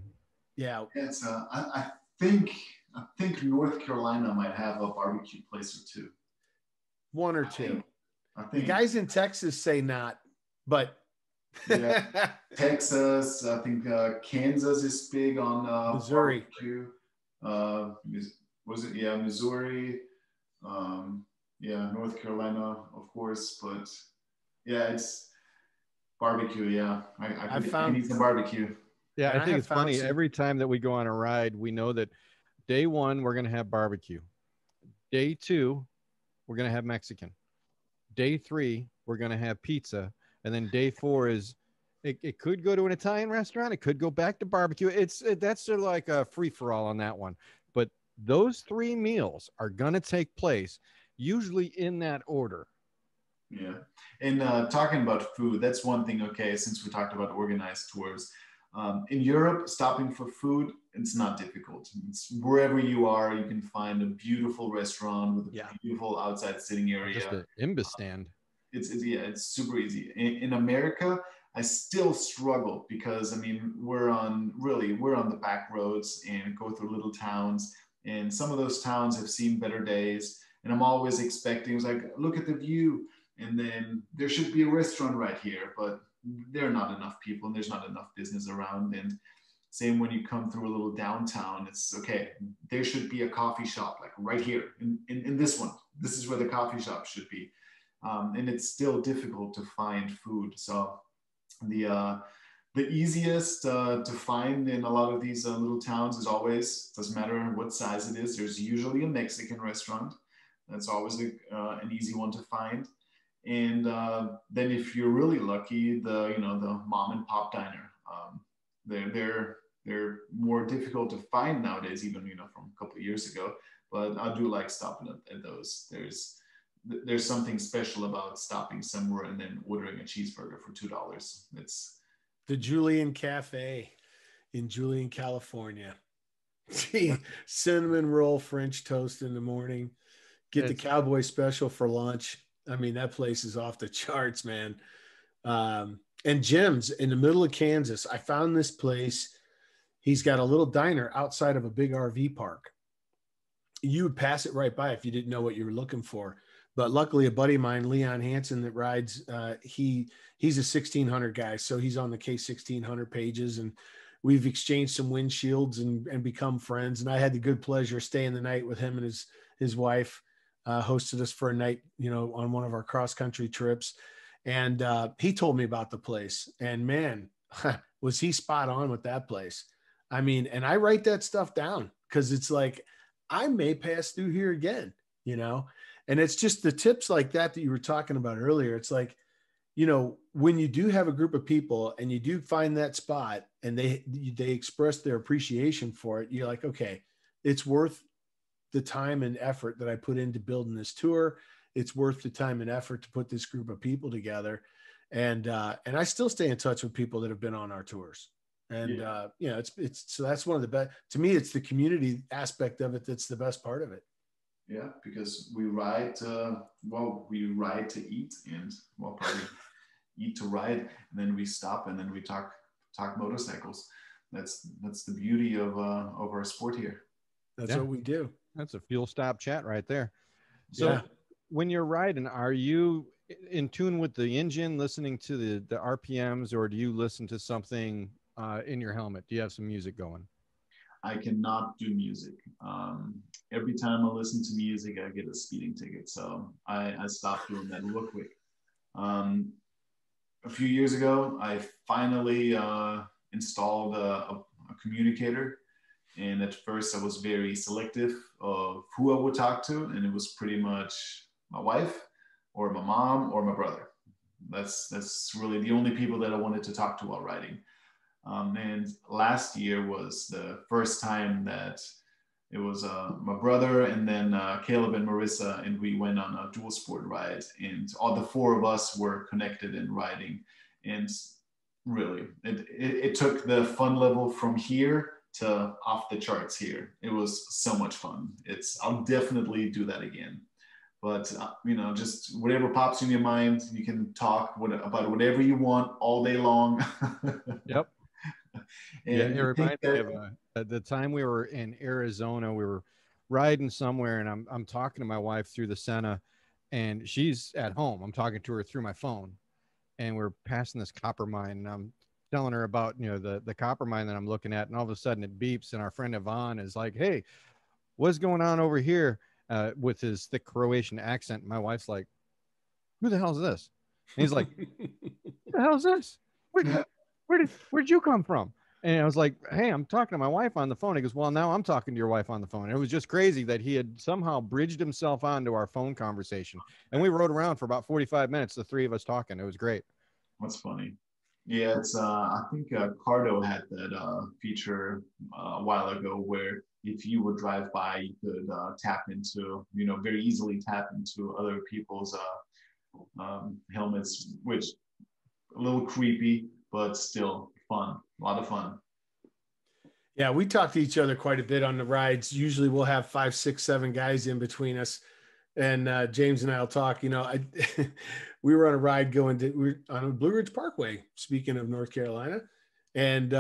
Yeah. It's, I think North Carolina might have a barbecue place or 2. 1 or 2. I think the guys in Texas say not, but yeah. Texas, I think Kansas is big on Missouri. Barbecue. Was it? Yeah, Missouri. Yeah, North Carolina, of course. But yeah, it's barbecue. Yeah, I need some barbecue. Yeah, I think it's funny. Every time that we go on a ride, we know that day 1, we're going to have barbecue. Day 2, we're going to have Mexican. Day 3, we're going to have pizza. And then day 4 is, it could go to an Italian restaurant. It could go back to barbecue. That's sort of like a free for all on that one. But those 3 meals are going to take place usually in that order. Yeah. And talking about food, that's one thing. Okay. Since we talked about organized tours, in Europe, stopping for food, it's not difficult. It's wherever you are, you can find a beautiful restaurant with a beautiful outside sitting area. Just an imbiss stand. It's super easy. In America, I still struggle because we're on the back roads and go through little towns, and some of those towns have seen better days. And I'm always expecting, it's like, look at the view, and then there should be a restaurant right here, but there are not enough people and there's not enough business around. And same when you come through a little downtown, it's okay, there should be a coffee shop like right here in this one. This is where the coffee shop should be. And it's still difficult to find food. So the easiest to find in a lot of these little towns is always, doesn't matter what size it is, there's usually a Mexican restaurant. That's always an easy one to find. And then if you're really lucky, the mom and pop diner. They're more difficult to find nowadays, even from a couple of years ago. But I do like stopping at those. There's something special about stopping somewhere and then ordering a cheeseburger for $2. It's the Julian Cafe in Julian, California. Cinnamon roll French toast in the morning. Get the Cowboy special for lunch. I mean, that place is off the charts, man. And Jim's in the middle of Kansas. I found this place. He's got a little diner outside of a big RV park. You would pass it right by if you didn't know what you were looking for. But luckily, a buddy of mine, Leon Hansen, that rides, he's a 1600 guy. So he's on the K1600 pages, and we've exchanged some windshields and become friends. And I had the good pleasure of staying the night with him and his wife. Hosted us for a night, on one of our cross country trips. And he told me about the place, and man, was he spot on with that place. I mean, and I write that stuff down because it's like, I may pass through here again, and it's just the tips like that you were talking about earlier. It's like, when you do have a group of people and you do find that spot and they express their appreciation for it, you're like, okay, it's worth the time and effort that I put into building this tour. It's worth the time and effort to put this group of people together. And I still stay in touch with people that have been on our tours. And, so that's one of the best, to me, it's the community aspect of it. That's the best part of it. Yeah. Because we ride, we ride to eat, and probably eat to ride. And then we stop and then we talk motorcycles. That's the beauty of our sport here. That's what we do. That's a fuel stop chat right there. So when you're riding, are you in tune with the engine, listening to the RPMs, or do you listen to something in your helmet? Do you have some music going? I cannot do music. Every time I listen to music, I get a speeding ticket. So I stopped doing that real quick. A few years ago, I finally installed a communicator. And at first I was very selective of who I would talk to. And it was pretty much my wife or my mom or my brother. That's really the only people that I wanted to talk to while riding. And last year was the first time that it was my brother and then Caleb and Marissa, and we went on a dual sport ride, and all the four of us were connected in riding. And really, it took the fun level from here to off the charts here. It was so much fun. I'll definitely do that again. But just whatever pops in your mind, you can talk about whatever you want all day long. Yep. And it reminds me of the time we were in Arizona. We were riding somewhere, and I'm talking to my wife through the Senna, and she's at home. I'm talking to her through my phone, and we're passing this copper mine, and I'm telling her about the copper mine that I'm looking at, and all of a sudden it beeps, and our friend Ivan is like, "Hey, what's going on over here?" With his thick Croatian accent. And my wife's like, "Who the hell is this?" And he's like, "Who the hell is this? Where'd you come from?" And I was like, "Hey, I'm talking to my wife on the phone." He goes, "Well, now I'm talking to your wife on the phone." And it was just crazy that he had somehow bridged himself onto our phone conversation. And we rode around for about 45 minutes, the three of us talking. It was great. That's funny. Yeah, it's I think Cardo had that feature a while ago where if you would drive by, you could tap into, very easily tap into other people's helmets, which a little creepy, but still fun. A lot of fun. Yeah, we talk to each other quite a bit on the rides. Usually we'll have 5, 6, 7 guys in between us. And James and I will talk. We were on a ride we were on a Blue Ridge Parkway, speaking of North Carolina. And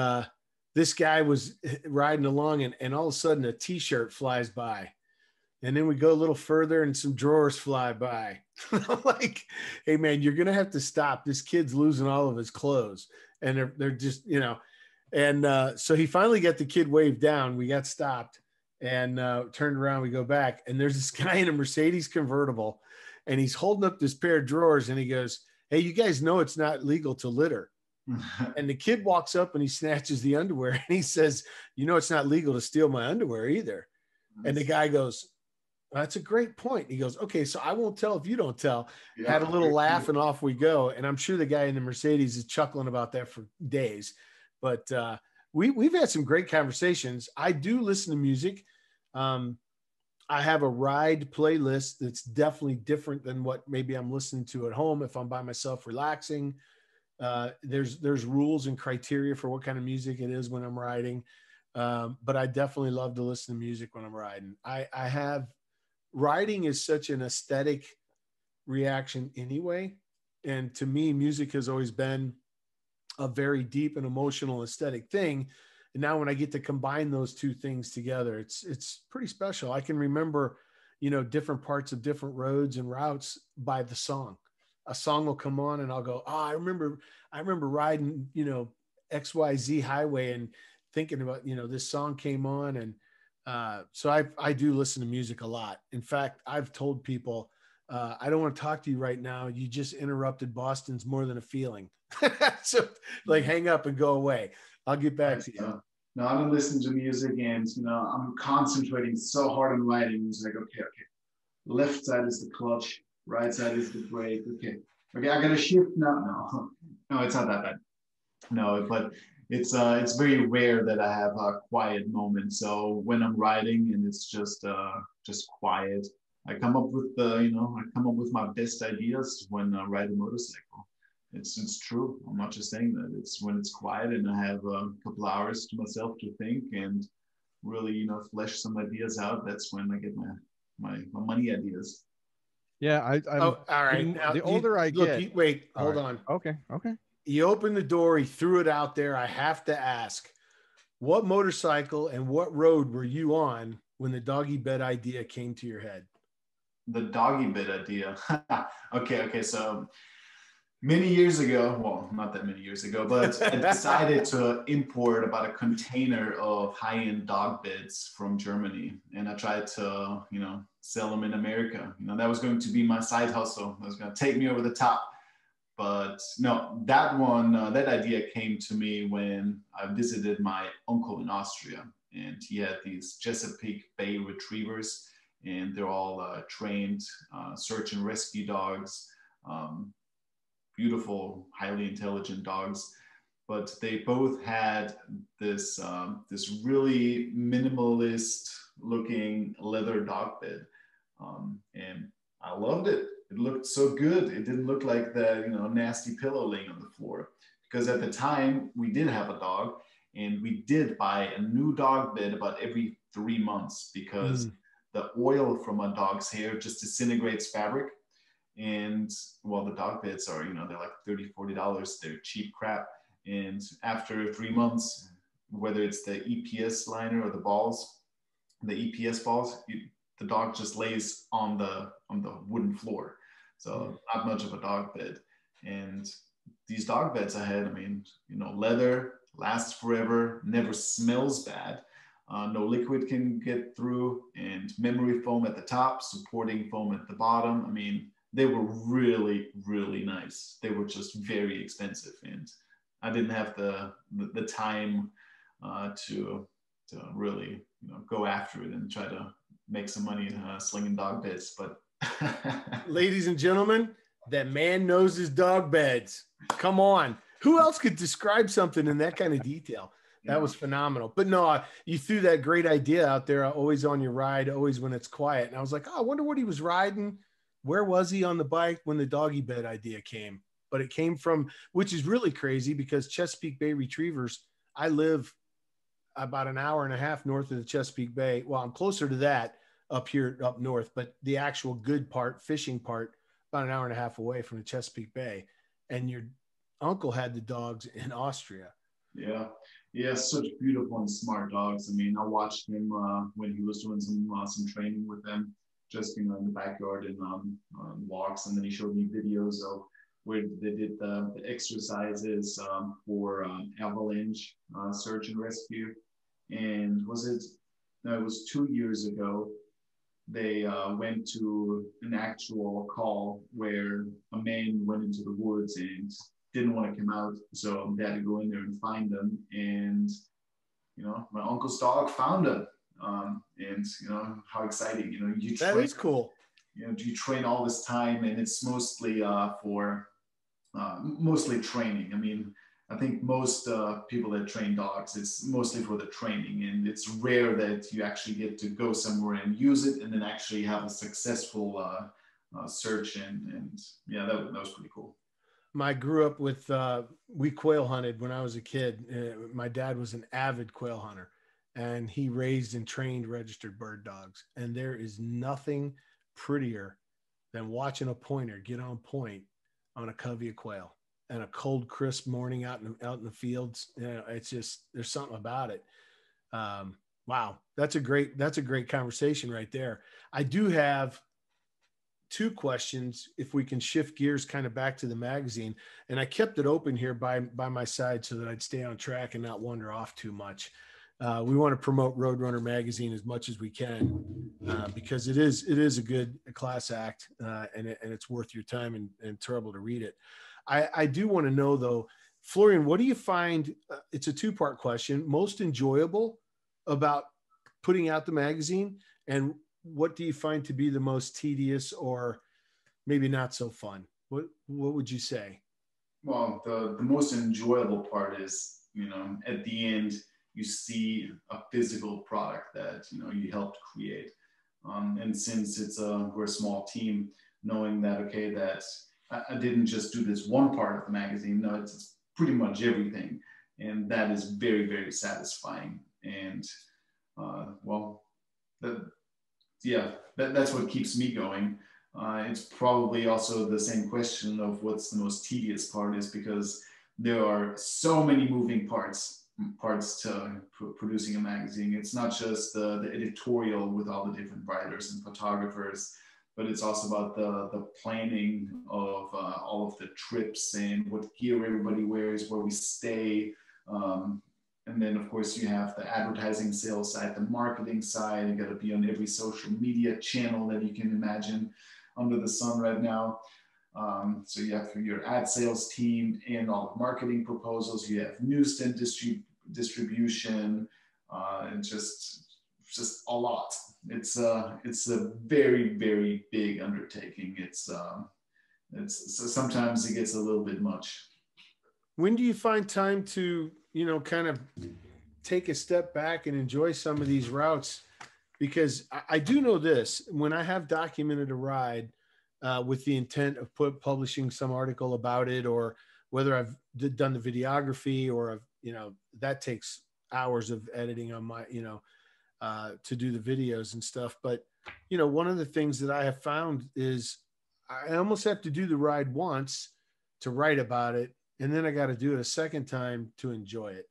this guy was riding along, and all of a sudden a T-shirt flies by. And then we go a little further and some drawers fly by. I'm like, "Hey, man, you're going to have to stop. This kid's losing all of his clothes." And they're just, And so he finally got the kid waved down. We got stopped. And turned around, we go back, and there's this guy in a Mercedes convertible, and he's holding up this pair of drawers, and he goes, "Hey, you guys know it's not legal to litter." And the kid walks up and he snatches the underwear, and he says, "It's not legal to steal my underwear either." And the guy goes, That's a great point. He goes, okay, so I won't tell if you don't tell. Yeah. Had a little laugh and off we go. And I'm sure the guy in the Mercedes is chuckling about that for days. But we've had some great conversations. I do listen to music. I have a ride playlist that's definitely different than what maybe I'm listening to at home if I'm by myself relaxing. There's rules and criteria for what kind of music it is when I'm riding. But I definitely love to listen to music when I'm riding. I have riding is such an aesthetic reaction anyway. And to me, music has always been a very deep and emotional aesthetic thing. And now when I get to combine those two things together, it's pretty special. I can remember, different parts of different roads and routes by the song. A song will come on and I'll go, oh, I remember riding, XYZ highway and thinking about, this song came on. And so I do listen to music a lot. In fact, I've told people, I don't want to talk to you right now. You just interrupted Boston's More Than a Feeling. So hang up and go away. I'll get back to you. No, I don't listen to music, and I'm concentrating so hard on riding. It's like, okay. Left side is the clutch, right side is the brake. Okay, I gotta shift now. No, it's not that bad. No, but it's very rare that I have a quiet moment. So when I'm riding and it's just quiet, I come up with my best ideas when I ride a motorcycle. It's true. I'm not just saying that. It's when it's quiet and I have a couple hours to myself to think and really, flesh some ideas out. That's when I get my money ideas. Yeah, all right. Now, the older I get. Wait, hold on. Okay. He opened the door. He threw it out there. I have to ask, what motorcycle and what road were you on when the doggy bed idea came to your head? The doggy bed idea. Okay. So many years ago, well, not that many years ago, but I decided to import about a container of high-end dog beds from Germany. And I tried to, sell them in America. That was going to be my side hustle. That was going to take me over the top. But no, that idea came to me when I visited my uncle in Austria. And he had these Chesapeake Bay retrievers, and they're all trained search and rescue dogs. Beautiful, highly intelligent dogs, but they both had this really minimalist looking leather dog bed, and I loved it. It looked so good. It didn't look like that nasty pillow laying on the floor, because at the time we did have a dog, and we did buy a new dog bed about every 3 months because the oil from a dog's hair just disintegrates fabric. And well, the dog beds are, they're like $30, $40. They're cheap crap. And after 3 months, whether it's the EPS liner or the EPS balls, the dog just lays on the wooden floor. So not much of a dog bed. And these dog beds I had, leather, lasts forever, never smells bad. No liquid can get through, and memory foam at the top, supporting foam at the bottom. They were really, really nice. They were just very expensive, and I didn't have the time to really go after it and try to make some money slinging dog beds. But ladies and gentlemen, that man knows his dog beds. Come on, who else could describe something in that kind of detail? That was phenomenal. But no, you threw that great idea out there. Always on your ride, always when it's quiet. And I was like, oh, I wonder what he was riding. Where was he on the bike when the doggy bed idea came? But it came from, which is really crazy because Chesapeake Bay retrievers, I live about an hour and a half north of the Chesapeake Bay. Well, I'm closer to that up here, up north, but the actual good part, fishing part, about an hour and a half away from the Chesapeake Bay. And your uncle had the dogs in Austria. Yeah, such beautiful and smart dogs. I watched him when he was doing some training with them, just in the backyard and on walks, and then he showed me videos of where they did the exercises for avalanche search and rescue. And it was 2 years ago, they went to an actual call where a man went into the woods and didn't want to come out, so they had to go in there and find them. And my uncle's dog found them. And how exciting, you That train, is cool. you train all this time, and it's mostly for mostly training. I mean, I think most people that train dogs, it's mostly for the training, and it's rare that you actually get to go somewhere and use it and then actually have a successful search. And yeah, that was pretty cool. I grew up with, we quail hunted when I was a kid. My dad was an avid quail hunter, and he raised and trained registered bird dogs. And there is nothing prettier than watching a pointer get on point on a covey of quail and a cold, crisp morning out in the fields. It's just, there's something about it. Wow. That's a great conversation right there. I do have two questions, if we can shift gears kind of back to the magazine. And I kept it open here by my side so that I'd stay on track and not wander off too much. We want to promote RoadRunner magazine as much as we can, because it is a good class act, and it's worth your time and trouble to read it. I do want to know though, Florian, what do you find, it's a two-part question, most enjoyable about putting out the magazine, and what do you find to be the most tedious or maybe not so fun? What would you say? Well, the most enjoyable part is, at the end, you see a physical product that, you helped create. And since we're a small team, knowing that, okay, that I didn't just do this one part of the magazine, no, it's pretty much everything. And that is very, very satisfying. And that's what keeps me going. It's probably also the same question of what's the most tedious part, is because there are so many moving parts to producing a magazine. It's not just the editorial with all the different writers and photographers, but it's also about the planning of all of the trips and what gear everybody wears, where we stay. And then, of course, you have the advertising sales side, the marketing side. You got to be on every social media channel that you can imagine under the sun right now. So you have your ad sales team and all the marketing proposals. You have newsstand distribution, and just a lot. It's a very, very big undertaking. So sometimes it gets a little bit much. When do you find time to, kind of take a step back and enjoy some of these routes? Because I do know this, when I have documented a ride with the intent of publishing some article about it, or whether I've done the videography, or that takes hours of editing on my, to do the videos and stuff. But, one of the things that I have found is I almost have to do the ride once to write about it, and then I got to do it a second time to enjoy it.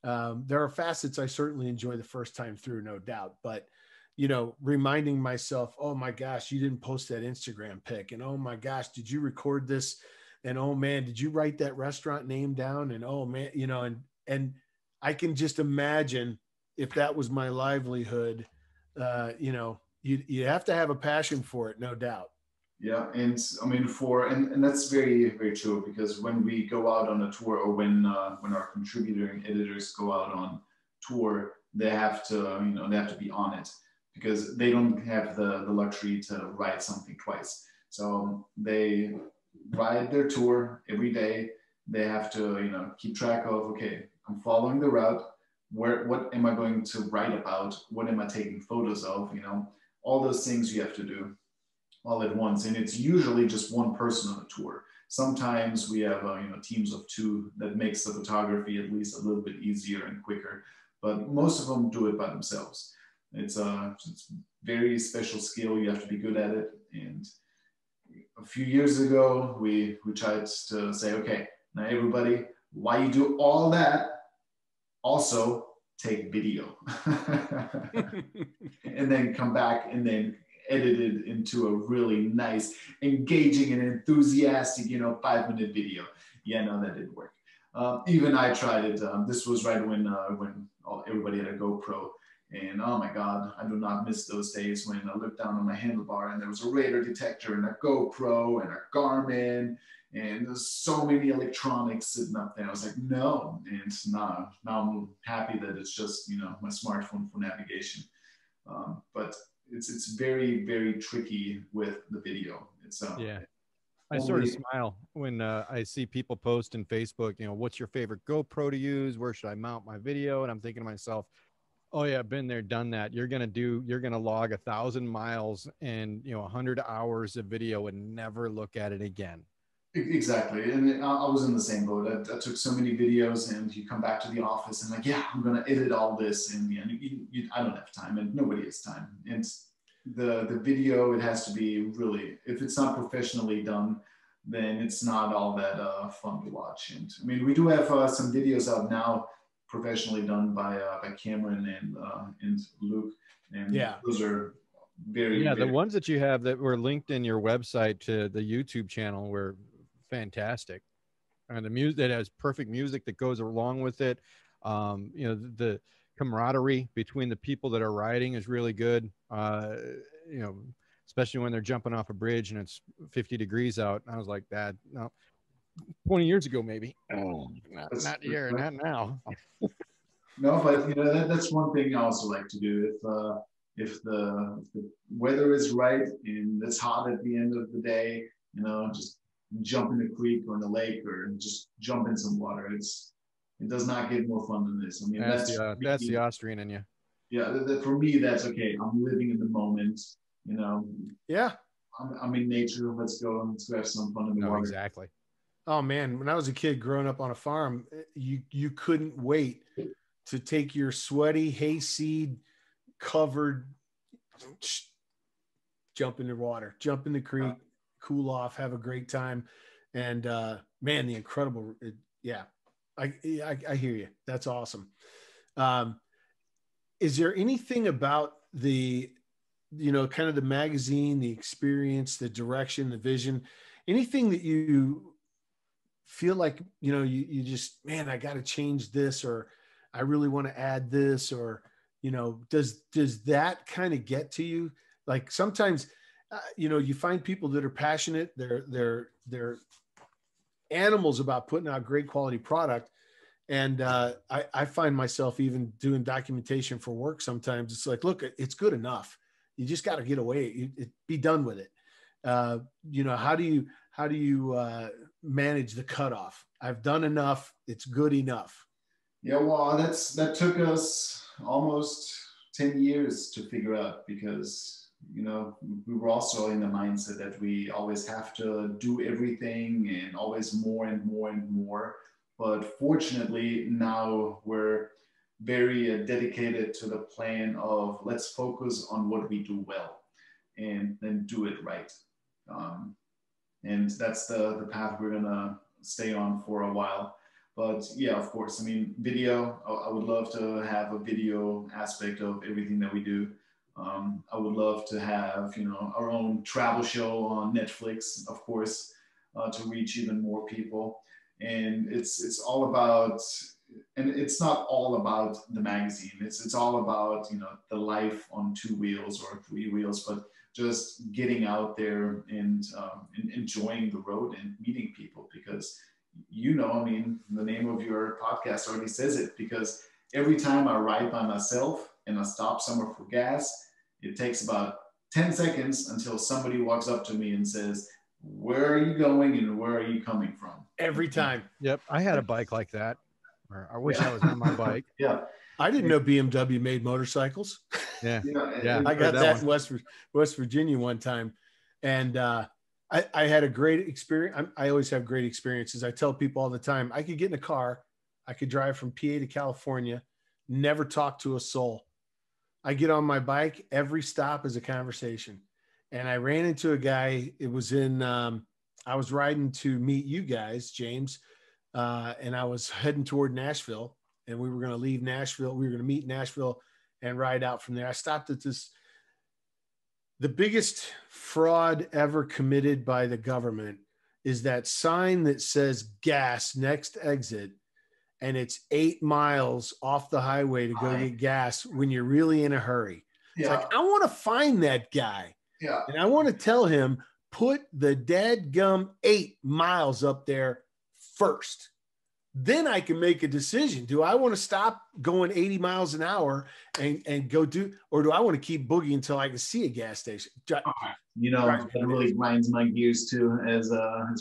There are facets I certainly enjoy the first time through, no doubt, but reminding myself, oh my gosh, you didn't post that Instagram pic, and oh my gosh, did you record this? And oh man, did you write that restaurant name down? And oh man, and I can just imagine if that was my livelihood, you have to have a passion for it, no doubt. Yeah, and I mean, and that's very, very true, because when we go out on a tour, or when our contributing editors go out on tour, they have to be on it, because they don't have the luxury to write something twice. So they ride their tour every day. They have to keep track of, okay, I'm following the route. What am I going to write about? What am I taking photos of? All those things you have to do all at once, and it's usually just one person on a tour. Sometimes we have teams of two. That makes the photography at least a little bit easier and quicker, but most of them do it by themselves. It's very special skill. You have to be good at it. And a few years ago, we tried to say, okay, now everybody, while you do all that, also take video, and then come back and then edited into a really nice, engaging and enthusiastic, 5-minute video. Yeah, no, that didn't work. Even I tried it. This was right when everybody had a GoPro, and oh my God, I do not miss those days when I looked down on my handlebar and there was a radar detector and a GoPro and a Garmin, and there's so many electronics sitting up there. I was like, no, and now I'm happy that it's just, my smartphone for navigation. But it's very, very tricky with the video. It's yeah. I sort of smile when I see people post in Facebook, you know, what's your favorite GoPro to use? Where should I mount my video? And I'm thinking to myself, oh yeah, been there, done that. You're going to log 1,000 miles and, you know, 100 hours of video and never look at it again. Exactly. And I was in the same boat. I took so many videos, and you come back to the office and like, yeah, I'm going to edit all this. And I don't have time, and nobody has time. And the video, it has to be really, if it's not professionally done, then it's not all that fun to watch. And I mean, we do have some videos out now professionally done by Cameron and Luke. And yeah, those are very, the ones that you have that were linked in your website to the YouTube channel were fantastic. And the music that has perfect music that goes along with it. You know, the camaraderie between the people that are riding is really good. You know, especially when they're jumping off a bridge and it's 50 degrees out. I was like, that, no, 20 years ago, maybe. Oh, not here, not now. No, but you know, that's one thing I also like to do. If the weather is right and it's hot at the end of the day, you know, just jump in the creek or in the lake or just jump in some water. It does not get more fun than this. I mean, that's the Austrian in you. Yeah, for me, that's okay. I'm living in the moment, you know. Yeah. I'm in nature. Let's go have some fun in the water. Exactly. Oh man, when I was a kid growing up on a farm, you couldn't wait to take your sweaty hayseed covered, jump in the water, jump in the creek, cool off, have a great time. And man, the incredible, yeah, I hear you. That's awesome. Is there anything about the, you know, kind of the magazine, the experience, the direction, the vision, anything that you feel like, you know, you just, man, I got to change this, or I really want to add this, or, you know, does that kind of get to you? Like sometimes, you know, you find people that are passionate, they're animals about putting out great quality product. And I find myself even doing documentation for work. Sometimes it's like, look, it's good enough. You just got to get away, be done with it. You know, how do you manage the cutoff? I've done enough. It's good enough. Yeah, well, that took us almost 10 years to figure out, because, you know, we were also in the mindset that we always have to do everything and always more and more and more. But fortunately, now we're very dedicated to the plan of let's focus on what we do well and then do it right. And that's the path we're going to stay on for a while. But yeah, of course, I mean, video, I would love to have a video aspect of everything that we do. I would love to have, you know, our own travel show on Netflix, of course, to reach even more people. And it's all about, and it's not all about the magazine. It's all about, you know, the life on 2 wheels or 3 wheels, but just getting out there and enjoying the road and meeting people. Because, you know, I mean, the name of your podcast already says it, because every time I ride by myself and I stop somewhere for gas, it takes about 10 seconds until somebody walks up to me and says, where are you going and where are you coming from? Every time. Yep. I had a bike like that. Or I wish I was on my bike. Yeah. I didn't know BMW made motorcycles. Yeah. Yeah. I got that in West Virginia one time. And I had a great experience. I always have great experiences. I tell people all the time, I could get in a car. I could drive from PA to California, never talk to a soul. I get on my bike. Every stop is a conversation. And I ran into a guy. It was in, I was riding to meet you guys, James, and I was heading toward Nashville, and we were going to leave Nashville. We were going to meet Nashville and ride out from there. I stopped at the biggest fraud ever committed by the government is that sign that says gas, next exit, and it's 8 miles off the highway to go get gas when you're really in a hurry. It's like, I want to find that guy. Yeah. And I want to tell him, put the dadgum 8 miles up there first. then I can make a decision. Do I want to stop going 80 miles an hour and go do, or do I want to keep boogieing until I can see a gas station? You know, that really grinds my gears too, as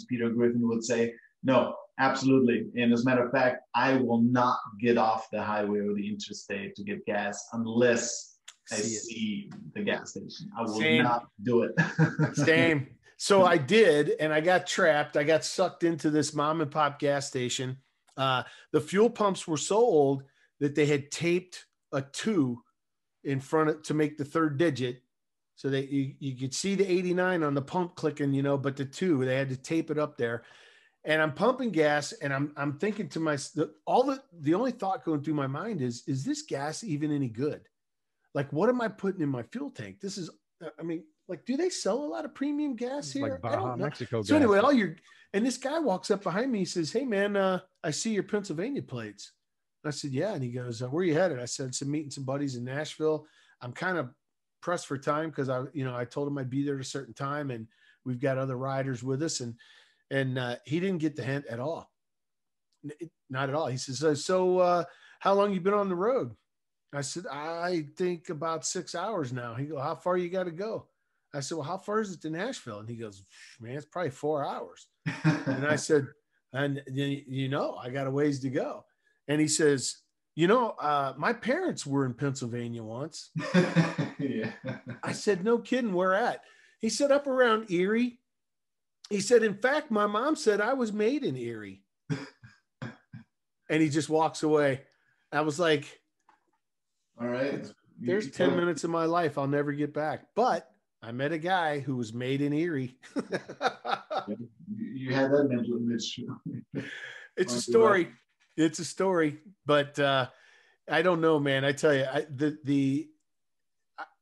Peter Griffin would say. No, absolutely. And as a matter of fact, I will not get off the highway or the interstate to get gas unless I see the gas station. I will not do it. Same. So I did, and I got trapped. I got sucked into this mom and pop gas station. The fuel pumps were so old that they had taped a 2 in front of, to make the third digit. So that you could see the 89 on the pump clicking, you know, but the 2, they had to tape it up there. And I'm pumping gas, and I'm thinking to myself, the only thought going through my mind is this gas even any good? Like, what am I putting in my fuel tank? This is, I mean, like, do they sell a lot of premium gas here? Like Baja, Mexico so gas. anyway, and this guy walks up behind me. He says, "Hey man, I see your Pennsylvania plates." I said, "Yeah." And he goes, "Where are you headed?" I said, "Some meeting some buddies in Nashville. I'm kind of pressed for time because I told him I'd be there at a certain time, and we've got other riders with us." And he didn't get the hint at all. Not at all. He says, "So how long you been on the road?" I said, "I think about 6 hours now." He goes, "How far you got to go?" I said, "Well, how far is it to Nashville?" And he goes, "Man, it's probably 4 hours." And I said, "And I got a ways to go." And he says, "My parents were in Pennsylvania once." Yeah. I said, "No kidding, where at?" He said, "Up around Erie." He said, "In fact, my mom said I was made in Erie." And he just walks away. I was like, all right, there's 10 minutes of my life I'll never get back. But I met a guy who was made in Erie. You had that mental image. It's a story. It's a story. But I don't know, man. I tell you,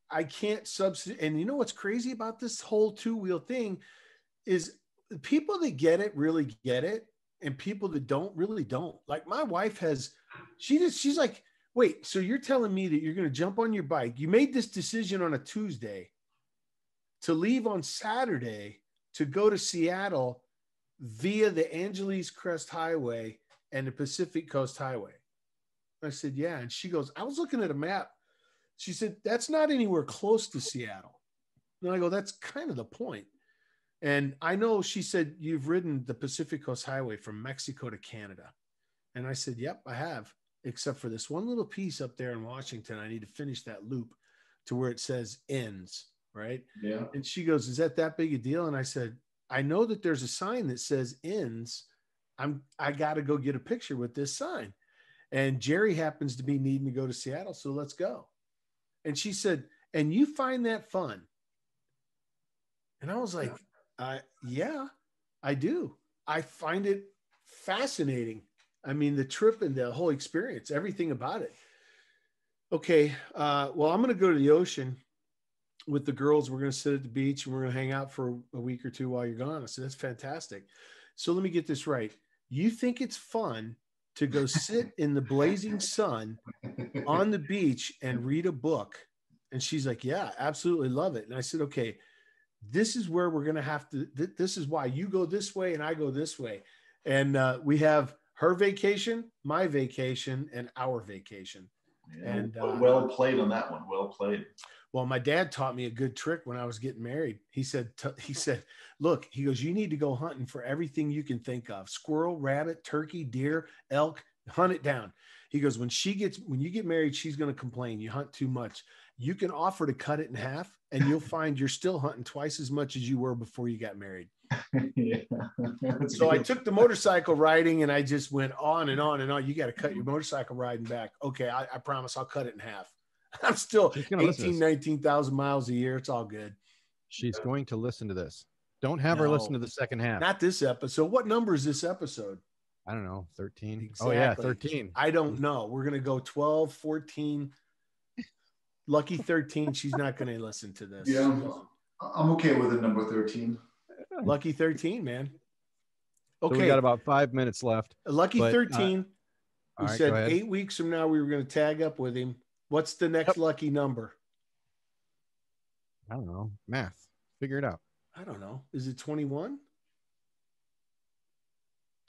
I can't substitute. And you know what's crazy about this whole 2-wheel thing is people that get it really get it. And people that don't really don't. Like my wife she's like, "Wait, so you're telling me that you're going to jump on your bike? You made this decision on a Tuesday to leave on Saturday to go to Seattle via the Angeles Crest Highway and the Pacific Coast Highway." I said, "Yeah." And she goes, "I was looking at a map." She said, "That's not anywhere close to Seattle." And I go, "That's kind of the point." And I know, she said, "You've ridden the Pacific Coast Highway from Mexico to Canada." And I said, "Yep, I have. Except for this one little piece up there in Washington. I need to finish that loop to where it says ends." Right. Yeah. And she goes, "Is that big a deal?" And I said, "I know that there's a sign that says ends. I got to go get a picture with this sign. And Jerry happens to be needing to go to Seattle. So let's go." And she said, "And you find that fun?" And I was like, "Yeah, I do. I find it fascinating. I mean, the trip and the whole experience, everything about it." Okay. Well, I'm going to go to the ocean with the girls. We're going to sit at the beach and we're going to hang out for a week or 2 while you're gone. I said, "That's fantastic. So let me get this right. You think it's fun to go sit in the blazing sun on the beach and read a book?" And she's like, "Yeah, absolutely love it." And I said, "Okay, this is where we're going to have to, this is why you go this way and I go this way." And we have her vacation, my vacation, and our vacation. Yeah, and well played on that one. Well played. Well, my dad taught me a good trick when I was getting married. He said, "Look," he goes, "you need to go hunting for everything you can think of. Squirrel, rabbit, turkey, deer, elk, hunt it down." He goes, when you get married, she's going to complain. You hunt too much. You can offer to cut it in half and you'll find you're still hunting twice as much as you were before you got married." Yeah. So I took the motorcycle riding and I just went on and on and on. "You got to cut your motorcycle riding back." "Okay, I promise I'll cut it in half." I'm still 19,000 miles a year. It's all good. She's going to listen to this. Don't have her listen to the second half. Not this episode. What number is this episode? I don't know. 13. Exactly. Oh yeah, 13. I don't know. We're going to go 12, 14. Lucky 13. She's not going to listen to this. Yeah, I'm okay with the number 13. Lucky 13, man. Okay. So we got about 5 minutes left. Lucky 13. We right, said 8 weeks from now we were going to tag up with him. What's the next lucky number? I don't know. Math. Figure it out. I don't know. Is it 21?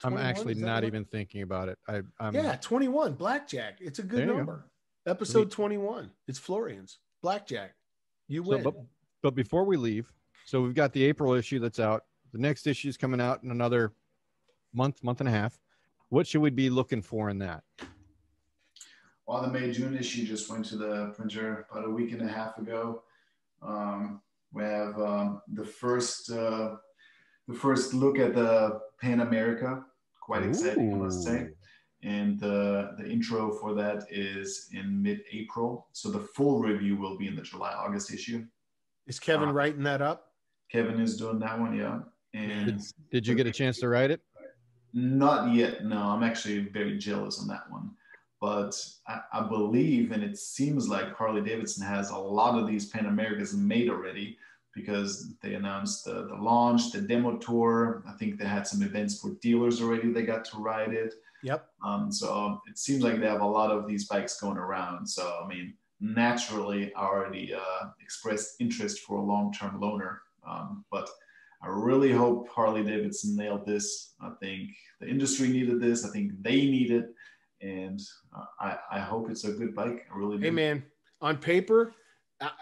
I'm 21, actually is that not right? even thinking about it. I'm Yeah, 21 blackjack. It's a good There you go. number. Episode 21. It's Florian's blackjack. You so, win. but before we leave, so we've got the April issue that's out. The next issue is coming out in another month and a half. What should we be looking for in that? Well, the May-June issue just went to the printer about a week and a half ago. We have the first look at the Pan America. Quite exciting, I must say. And the intro for that is in mid-April. So the full review will be in the July-August issue. Is Kevin writing that up? Kevin is doing that one, yeah. And did you get a chance to write it? Not yet. No, I'm actually very jealous on that one. But I believe, and it seems like Harley Davidson has a lot of these Pan Americas made already, because they announced the launch, the demo tour. I think they had some events for dealers already. They got to ride it. Yep. So it seems like they have a lot of these bikes going around. So, I mean, naturally, I already expressed interest for a long-term loaner. But I really hope Harley Davidson nailed this. I think the industry needed this. I think they need it. And I hope it's a good bike. I really do. Hey, man, on paper,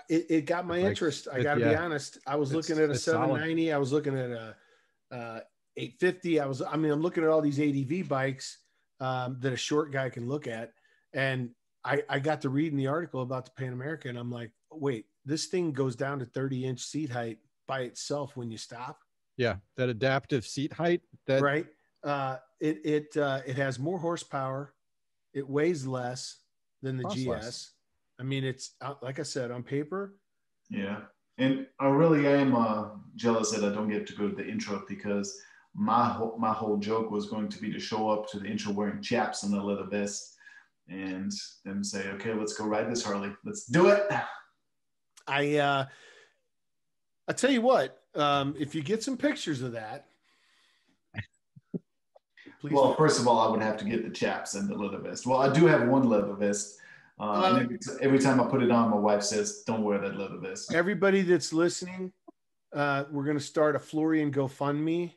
it got my interest. I got to be honest. I was looking at a 790. Solid. I was looking at a 850. I'm looking at all these ADV bikes that a short guy can look at. And I got to reading the article about the Pan America, and I'm like, wait, this thing goes down to 30-inch seat height by itself when you stop. Yeah, that adaptive seat height. That right. It has more horsepower. It weighs less than the GS. Less. I mean, it's like I said, on paper. Yeah. And I really am jealous that I don't get to go to the intro, because my whole joke was going to be to show up to the intro wearing chaps and a leather vest and then say, okay, let's go ride this Harley. Let's do it. I tell you what, if you get some pictures of that, please. Well, first of all, I would have to get the chaps and the leather vest. Well, I do have one leather vest. And every time I put it on, my wife says, don't wear that leather vest. Everybody that's listening, we're going to start a Florian GoFundMe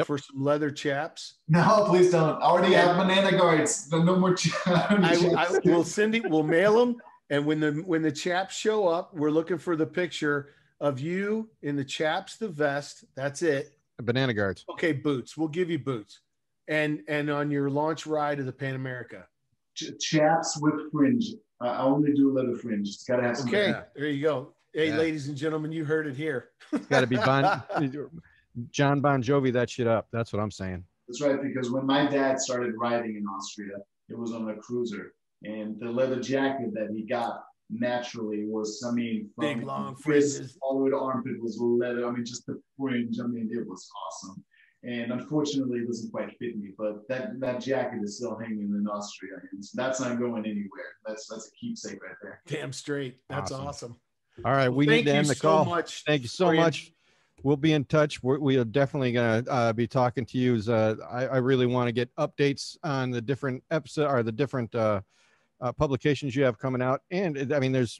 for some leather chaps. No, please don't. I already have banana guards. No more chaps. We'll mail them. And when the chaps show up, we're looking for the picture of you in the chaps, the vest. That's it. Banana guards. Okay, boots. We'll give you boots. And on your launch ride of the Pan America. Chaps with fringe. I only do leather fringe. It's got to have some. Okay, there you go. Hey, ladies and gentlemen, you heard it here. It's got to be John Bon Jovi that shit up. That's what I'm saying. That's right, because when my dad started riding in Austria, it was on a cruiser. And the leather jacket that he got naturally was, from big, long fringes. All the way to armpit was leather. Just the fringe. It was awesome. And unfortunately, it doesn't quite fit me. But that jacket is still hanging in Austria, and that's not going anywhere. That's a keepsake right there. Damn straight. That's awesome. All right, we need to end the call. Thank you so much. We'll be in touch. We are definitely going to be talking to you. I really want to get updates on the different episodes or the different publications you have coming out. And there's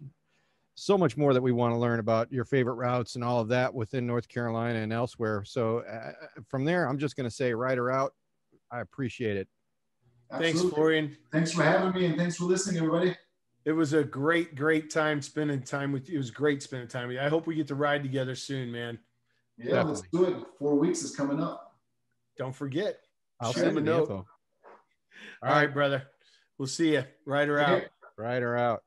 so much more that we want to learn about your favorite routes and all of that within North Carolina and elsewhere. So from there, I'm just going to say ride her out. I appreciate it. Absolutely. Thanks, Florian. Thanks for having me, and thanks for listening, everybody. It was a great time spending time with you. It was great spending time with you. I hope we get to ride together soon, man. Yeah, definitely. Let's do it. 4 weeks is coming up. Don't forget. I'll send a note. All right, brother. We'll see you. Ride her out. Ride her out.